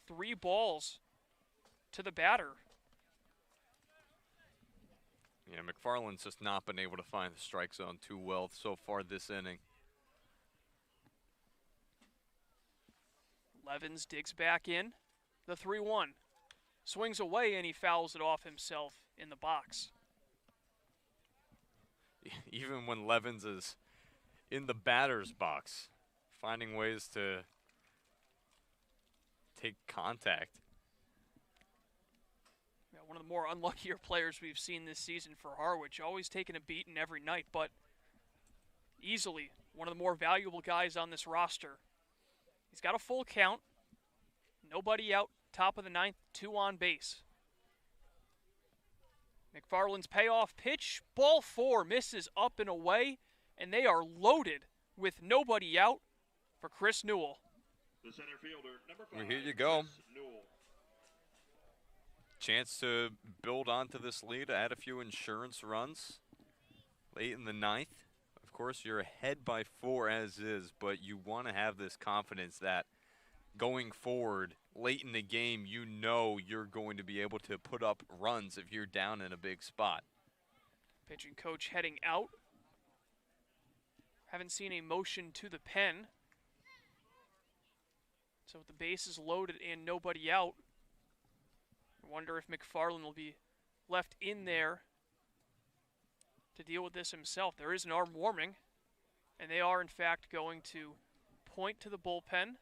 3 balls to the batter. Yeah, McFarland's just not been able to find the strike zone too well so far this inning. Levens digs back in. The 3-1 swings away, and he fouls it off himself in the box. Even when Levens is in the batter's box, finding ways to take contact. Yeah, one of the more unluckier players we've seen this season for Harwich, always taking a beating every night, but easily one of the more valuable guys on this roster. He's got a full count, nobody out, top of the 9th, 2 on base. McFarland's payoff pitch, ball 4 misses up and away, and they are loaded with nobody out for Chris Newell. The center fielder, number 5. Well, here you go. Chris Newell. Chance to build onto this lead, add a few insurance runs late in the 9th. Of course, you're ahead by 4 as is, but you want to have this confidence that going forward late in the game, you know you're going to be able to put up runs if you're down in a big spot. Pitching coach heading out. Haven't seen a motion to the pen. So with the bases loaded and nobody out, I wonder if McFarland will be left in there to deal with this himself. There is an arm warming, and they are in fact going to point to the bullpen.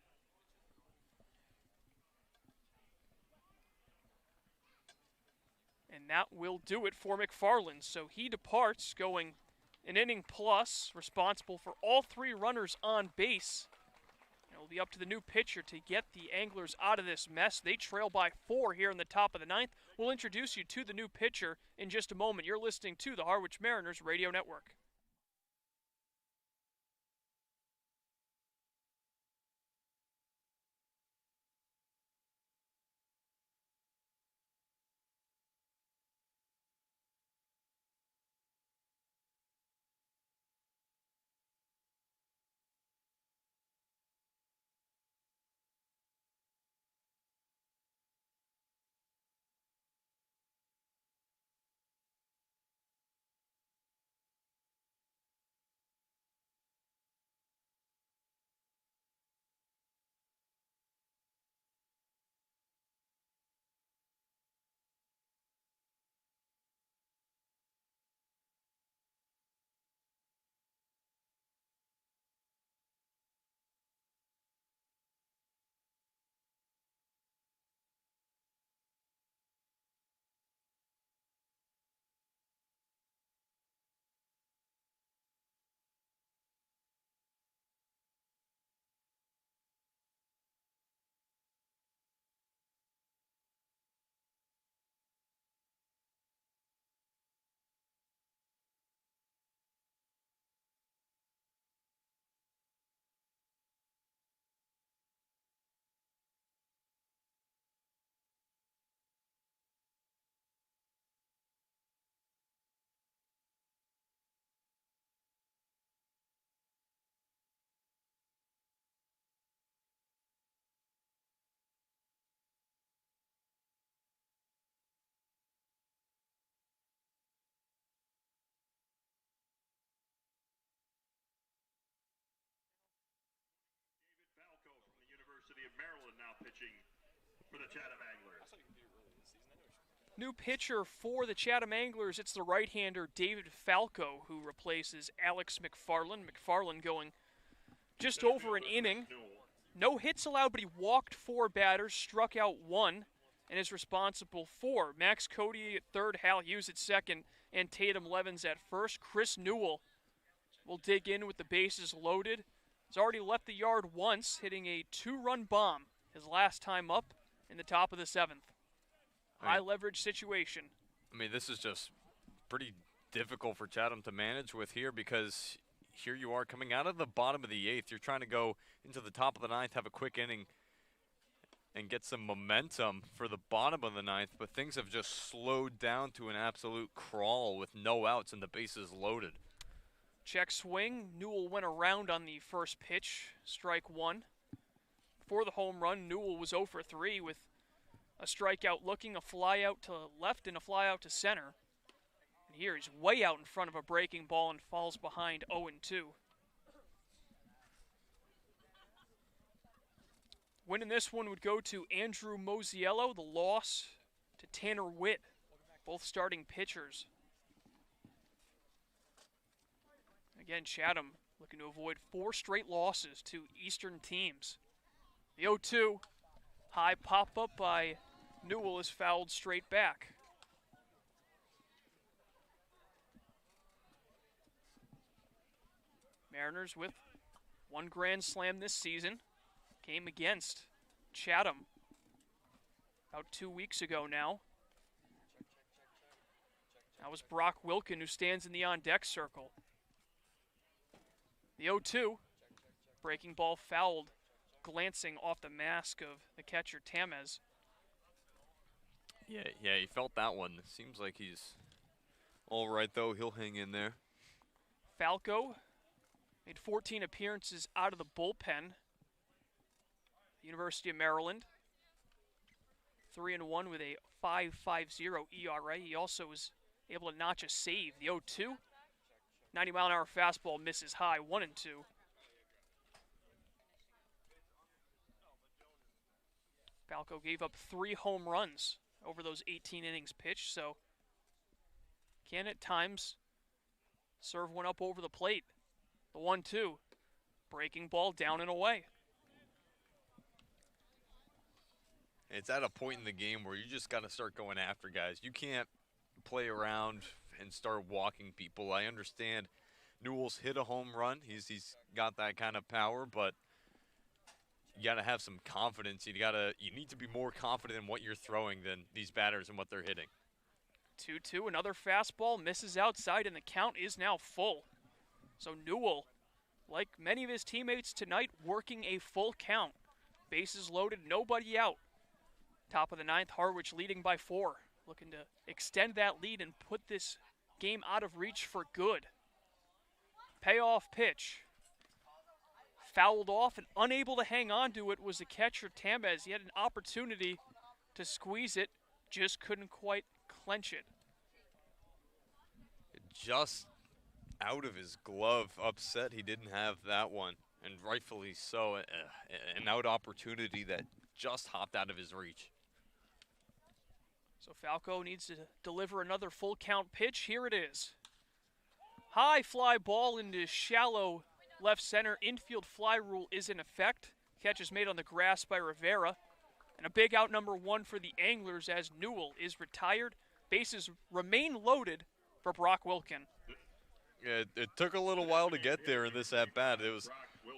And that will do it for McFarland. So he departs going an inning plus, responsible for all 3 runners on base. It will be up to the new pitcher to get the Anglers out of this mess. They trail by 4 here in the top of the 9th. We'll introduce you to the new pitcher in just a moment. You're listening to the Harwich Mariners Radio Network. Falco from the University of Maryland now pitching for the Chatham Anglers. New pitcher for the Chatham Anglers, it's the right-hander David Falco, who replaces Alex McFarland. McFarland going just over an inning. No hits allowed, but he walked 4 batters, struck out 1, and is responsible for Max Codier at third, Hal Hughes at second, and Tatum Levens at first. Chris Newell will dig in with the bases loaded. He's already left the yard once, hitting a 2-run bomb his last time up in the top of the 7th. High leverage situation. I mean, this is just pretty difficult for Chatham to manage with here, because here you are coming out of the bottom of the 8th. You're trying to go into the top of the 9th, have a quick inning, and get some momentum for the bottom of the 9th, but things have just slowed down to an absolute crawl with no outs and the bases loaded. Check swing. Newell went around on the first pitch. Strike 1. Before the home run, Newell was 0 for 3 with a strikeout looking, a fly out to left, and a fly out to center. And here he's way out in front of a breaking ball and falls behind 0-2. Winning this one would go to Andrew Mosiello. The loss to Tanner Witt, both starting pitchers. Again, Chatham looking to avoid 4 straight losses to Eastern teams. The 0-2, high pop-up by Newell is fouled straight back. Mariners with 1 grand slam this season. Game against Chatham about 2 weeks ago now. That was Brock Wilkin, who stands in the on-deck circle. The 0-2, breaking ball fouled, glancing off the mask of the catcher Tamez. Yeah, he felt that one. Seems like he's all right, though. He'll hang in there. Falco made 14 appearances out of the bullpen. University of Maryland, 3-1 with a 5.50 ERA. He also was able to notch a save. The 0-2, 90-mile-an-hour fastball misses high, 1-2. Falco gave up 3 home runs over those 18 innings pitched, so can at times serve one up over the plate. The 1-2, breaking ball down and away. It's at a point in the game where you just got to start going after guys. You can't play around and start walking people. I understand Newell's hit a home run. He's got that kind of power, but you got to have some confidence. You need to be more confident in what you're throwing than these batters and what they're hitting. 2-2, another fastball misses outside, and the count is now full. So Newell, like many of his teammates tonight, working a full count. Bases loaded, nobody out. Top of the 9th, Harwich leading by 4. Looking to extend that lead and put this game out of reach for good. Payoff pitch. Fouled off and unable to hang on to it was the catcher Tamez. He had an opportunity to squeeze it, just couldn't quite clench it. Just out of his glove, upset he didn't have that one, and rightfully so. An out opportunity that just hopped out of his reach. So Falco needs to deliver another full count pitch. Here it is. High fly ball into shallow left center. Infield fly rule is in effect. Catch is made on the grass by Rivera. And a big out number 1 for the Anglers as Newell is retired. Bases remain loaded for Brock Wilkin. Yeah, it took a little while to get there in this at-bat. It was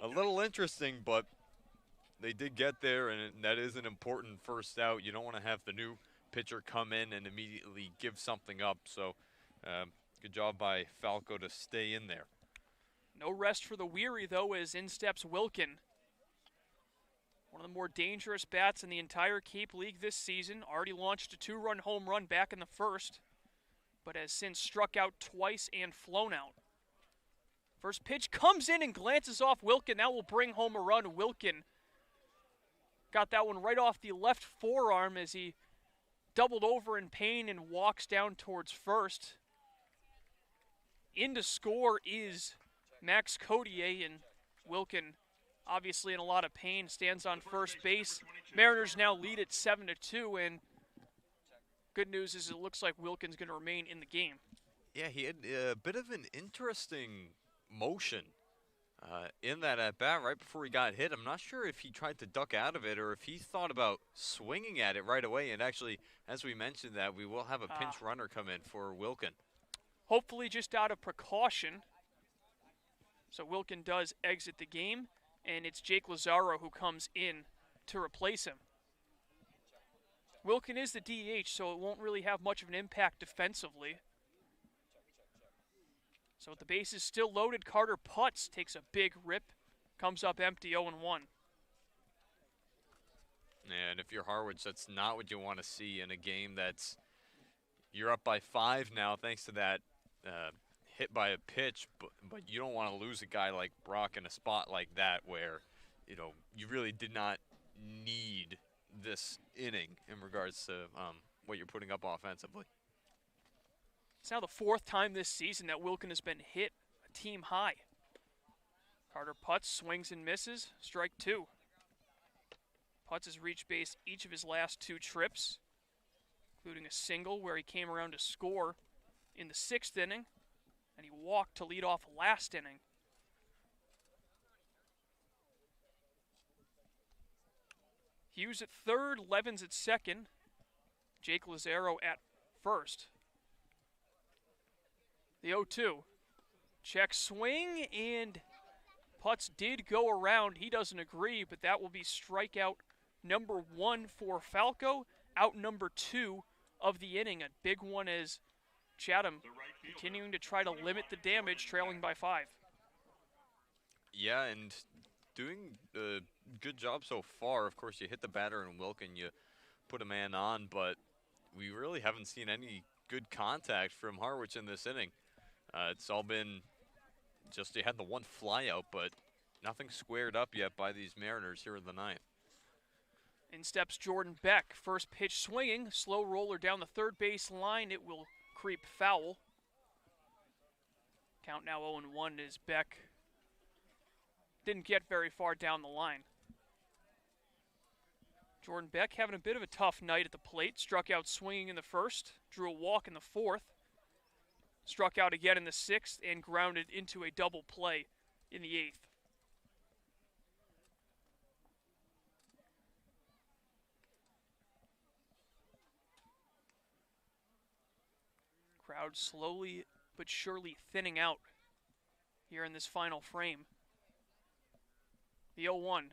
a little interesting, but they did get there, and that is an important first out. You don't want to have the new pitcher come in and immediately give something up. So good job by Falco to stay in there. No rest for the weary, though, as in steps Wilkin. One of the more dangerous bats in the entire Cape League this season. Already launched a 2-run home run back in the first, but has since struck out twice and flown out. First pitch comes in and glances off Wilkin. That will bring home a run. Wilkin got that one right off the left forearm as he doubled over in pain and walks down towards first. In to score is Max Codier, and Wilkin, obviously in a lot of pain, stands on first base. Mariners now lead at 7-2, and good news is it looks like Wilkin's going to remain in the game. Yeah, he had a bit of an interesting motion in that at-bat right before he got hit. I'm not sure if he tried to duck out of it or if he thought about swinging at it right away. And actually, as we mentioned that, we will have a pinch runner come in for Wilkin. Hopefully just out of precaution. So Wilkin does exit the game. and it's Jake Lazaro who comes in to replace him. Wilkin is the DH, so it won't really have much of an impact defensively. So with the bases still loaded, Carter Putz takes a big rip, comes up empty 0-1. And if you're Harwich, that's not what you want to see in a game that's you're up by 5 now thanks to that hit by a pitch, but you don't want to lose a guy like Brock in a spot like that where, you really did not need this inning in regards to what you're putting up offensively. It's now the 4th time this season that Wilkin has been hit a team high. Carter Putz swings and misses, strike 2. Putz has reached base each of his last 2 trips, including a single where he came around to score in the 6th inning, and he walked to lead off last inning. Hughes at third, Levens at second, Jake Lazaro at first. The 0-2. Check swing, and Putz did go around. He doesn't agree, but that will be strikeout number 1 for Falco, out number 2 of the inning. A big one as Chatham continuing to try to limit the damage, trailing by 5. Yeah, and doing a good job so far. Of course, you hit the batter in Wilkin, you put a man on, but we really haven't seen any good contact from Harwich in this inning. It's all been just you had the one fly out, but nothing squared up yet by these Mariners here in the 9th. In steps Jordan Beck. First pitch swinging, slow roller down the third base line. It will creep foul. Count now 0-1 as Beck didn't get very far down the line. Jordan Beck having a bit of a tough night at the plate. Struck out swinging in the 1st, drew a walk in the 4th, struck out again in the 6th, and grounded into a double play in the 8th. Crowd slowly but surely thinning out here in this final frame. The 0-1.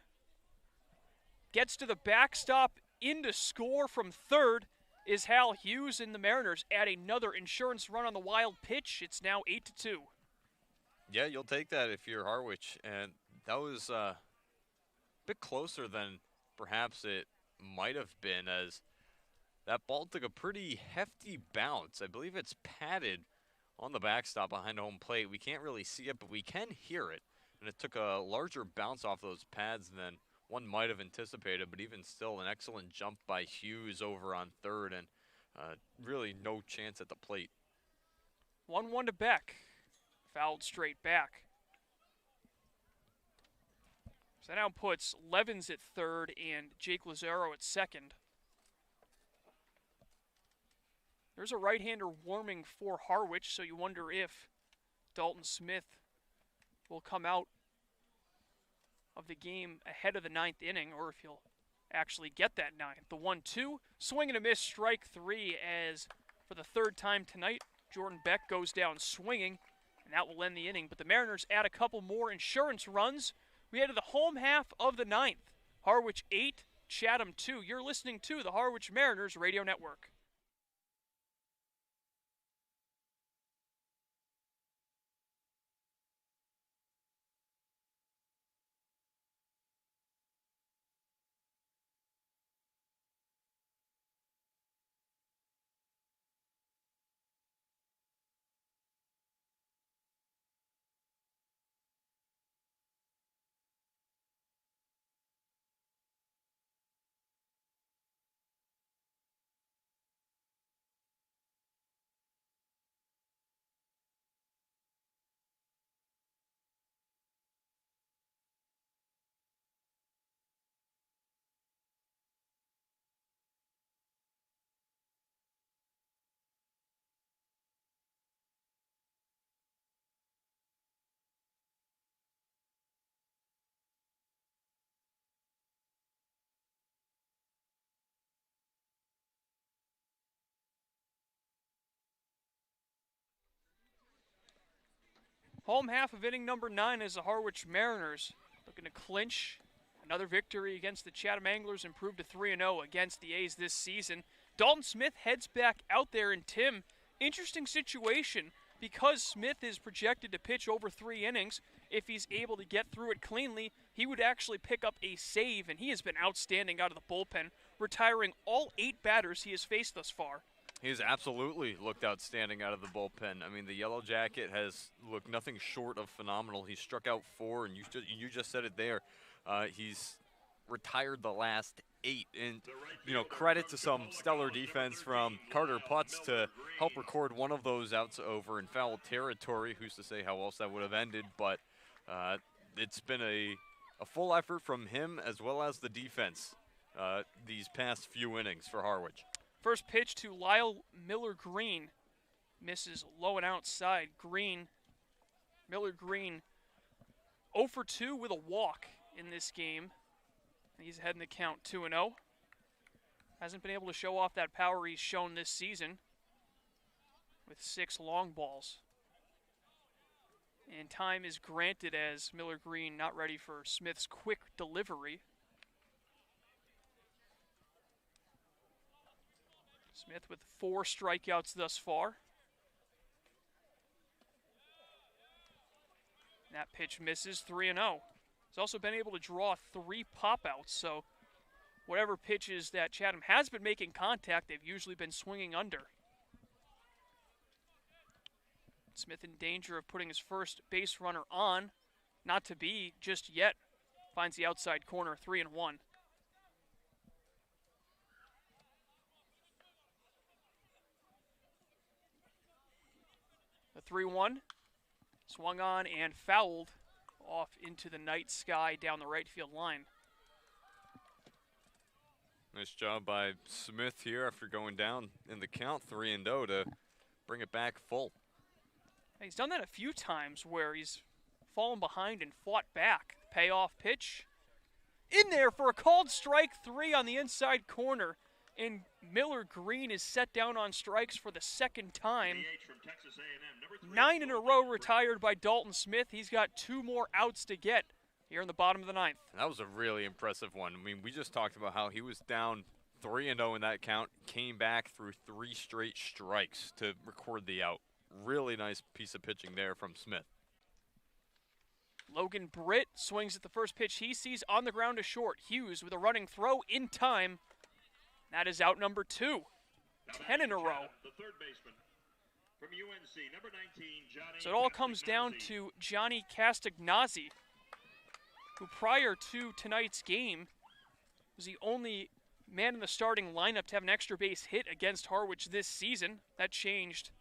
Gets to the backstop, into score from third is Hal Hughes, and the Mariners add another insurance run on the wild pitch. It's now 8-2. Yeah, you'll take that if you're Harwich, and that was a bit closer than perhaps it might have been, as that ball took a pretty hefty bounce. I believe it's padded on the backstop behind home plate. We can't really see it, but we can hear it. And it took a larger bounce off those pads than one might have anticipated, but even still, an excellent jump by Hughes over on third, and really no chance at the plate. 1-1 to Beck. Fouled straight back. So that now puts Levens at third and Jake Lazaro at second. There's a right-hander warming for Harwich, so you wonder if Dalton Smith will come out of the game ahead of the 9th inning, or if he'll actually get that 9th. The 1-2, swing and a miss, strike 3, as for the 3rd time tonight, Jordan Beck goes down swinging, and that will end the inning. But the Mariners add a couple more insurance runs. We head to the home half of the 9th. Harwich 8, Chatham 2. You're listening to the Harwich Mariners Radio Network. Home half of inning number 9 is the Harwich Mariners. The looking to clinch another victory against the Chatham Anglers, improved to 3-0 against the A's this season. Dalton Smith heads back out there, and Tim, interesting situation because Smith is projected to pitch over 3 innings. If he's able to get through it cleanly, he would actually pick up a save, and he has been outstanding out of the bullpen, retiring all 8 batters he has faced thus far. He's absolutely looked outstanding out of the bullpen. I mean, the Yellow Jacket has looked nothing short of phenomenal. He struck out 4, and you just said it there. He's retired the last 8, and credit to some stellar defense from Carter Putz to help record one of those outs over in foul territory. Who's to say how else that would have ended? But it's been a full effort from him as well as the defense these past few innings for Harwich. First pitch to Lyle Miller Green, misses low and outside. Miller Green 0 for 2 with a walk in this game. He's ahead in the count 2-0. Hasn't been able to show off that power he's shown this season with 6 long balls. And time is granted as Miller Green not ready for Smith's quick delivery. Smith with 4 strikeouts thus far. That pitch misses, 3-0. He's also been able to draw 3 pop-outs, so whatever pitches that Chatham has been making contact, they've usually been swinging under. Smith in danger of putting his first base runner on. Not to be just yet. Finds the outside corner, 3-1. The 3-1 swung on and fouled off into the night sky down the right field line. Nice job by Smith here after going down in the count 3-0 to bring it back full. He's done that a few times where he's fallen behind and fought back. Payoff pitch in there for a called strike 3 on the inside corner. And Miller Green is set down on strikes for the second time. 9 in a row retired by Dalton Smith. He's got 2 more outs to get here in the bottom of the 9th. That was a really impressive one. I mean, we just talked about how he was down 3-0 in that count, came back through 3 straight strikes to record the out. Really nice piece of pitching there from Smith. Logan Britt swings at the first pitch he sees on the ground to short. Hughes with a running throw in time. That is out number 2. 10 in a row. The third baseman from UNC, number 19, Johnny. So it all comes down to Johnny Castagnazzi, who prior to tonight's game was the only man in the starting lineup to have an extra base hit against Harwich this season. That changed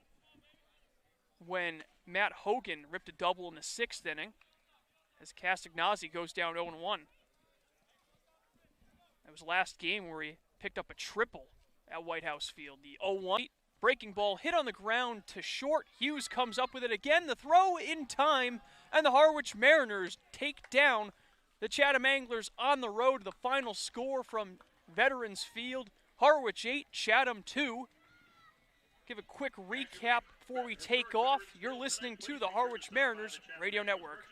when Matt Hogan ripped a double in the 6th inning as Castagnazzi goes down 0-1. That was last game where he picked up a triple at White House Field. The 0-1 breaking ball hit on the ground to short. Hughes comes up with it again. The throw in time, and the Harwich Mariners take down the Chatham Anglers on the road. The final score from Veterans Field, Harwich 8, Chatham 2. Give a quick recap before we take off. You're listening to the Harwich Mariners Radio Network.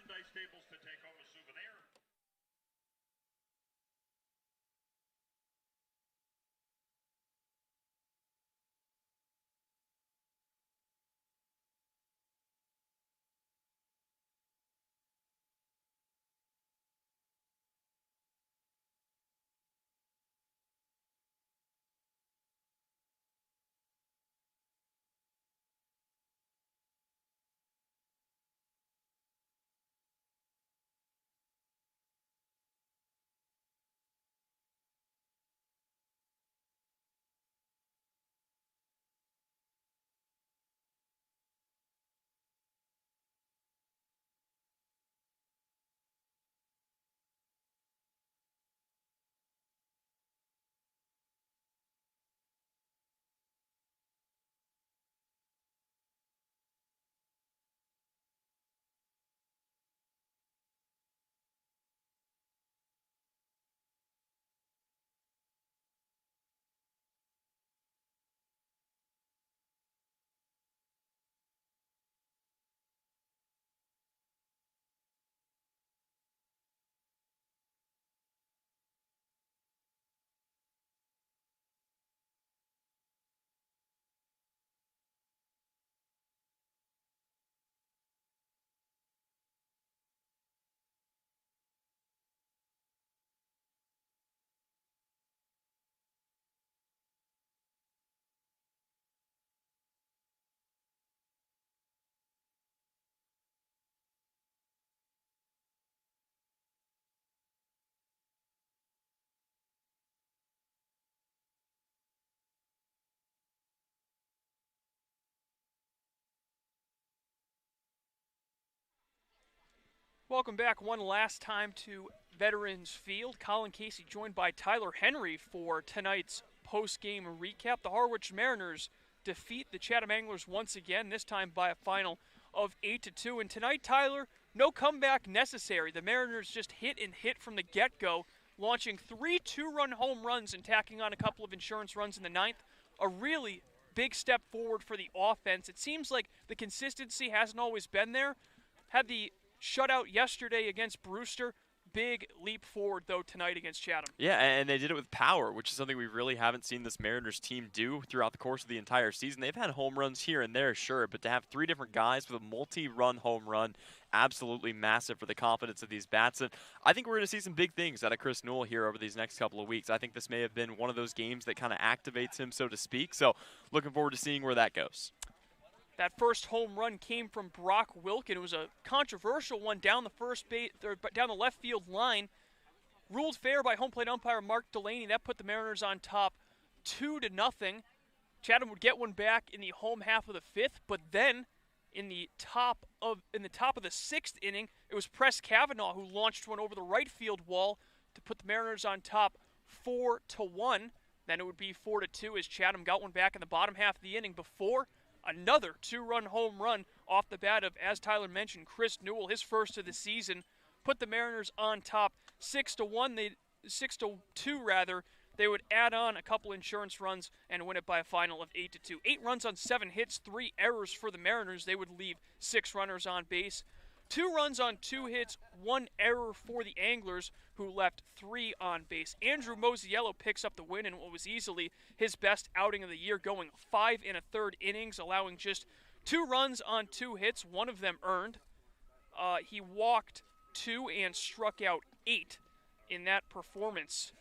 Welcome back one last time to Veterans Field. Colin Casey joined by Tyler Henry for tonight's post-game recap. The Harwich Mariners defeat the Chatham Anglers once again, this time by a final of 8-2. And tonight, Tyler, no comeback necessary. The Mariners just hit and hit from the get-go, launching 3 two-run home runs and tacking on a couple of insurance runs in the ninth. A really big step forward for the offense. It seems like the consistency hasn't always been there. Had the shutout yesterday against Brewster. Big leap forward, though, tonight against Chatham. Yeah, and they did it with power, which is something we really haven't seen this Mariners team do throughout the course of the entire season. They've had home runs here and there, sure, but to have 3 different guys with a multi-run home run, absolutely massive for the confidence of these bats. And I think we're going to see some big things out of Chris Newell here over these next couple of weeks. I think this may have been one of those games that kind of activates him, so to speak. So looking forward to seeing where that goes. That first home run came from Brock Wilkin. It was a controversial one down the left field line. Ruled fair by home plate umpire Mark Delaney. That put the Mariners on top 2-0. Chatham would get one back in the home half of the 5th, but then in the top of the 6th inning, it was Press Kavanaugh who launched one over the right field wall to put the Mariners on top 4-1. Then it would be 4-2 as Chatham got one back in the bottom half of the inning before another 2-run home run off the bat of, as Tyler mentioned, Chris Newell, his first of the season, put the Mariners on top 6-1. 6-2 rather. They would add on a couple insurance runs and win it by a final of 8-2. 8 runs on 7 hits, 3 errors for the Mariners. They would leave 6 runners on base. 2 runs on 2 hits, 1 error for the Anglers, who left 3 on base. Andrew Mosiello picks up the win in what was easily his best outing of the year, going 5 1/3 innings, allowing just 2 runs on 2 hits, 1 of them earned. He walked 2 and struck out 8 in that performance.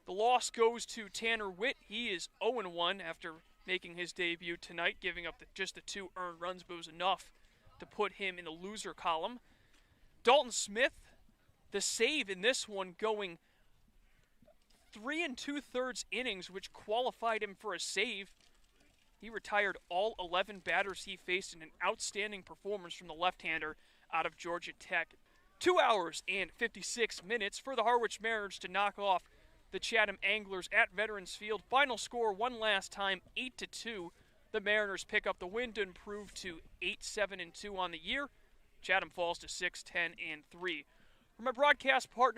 The loss goes to Tanner Witt. He is 0-1 after making his debut tonight, giving up just the 2 earned runs, but it was enough to put him in the loser column. Dalton Smith, the save in this one, going 3 2/3 innings, which qualified him for a save. He retired all 11 batters he faced in an outstanding performance from the left-hander out of Georgia Tech. 2 hours and 56 minutes for the Harwich Mariners to knock off the Chatham Anglers at Veterans Field. Final score one last time, 8-2. The Mariners pick up the win to improve to 8-7-2 on the year. Chatham falls to 6-10-3. For my broadcast partner,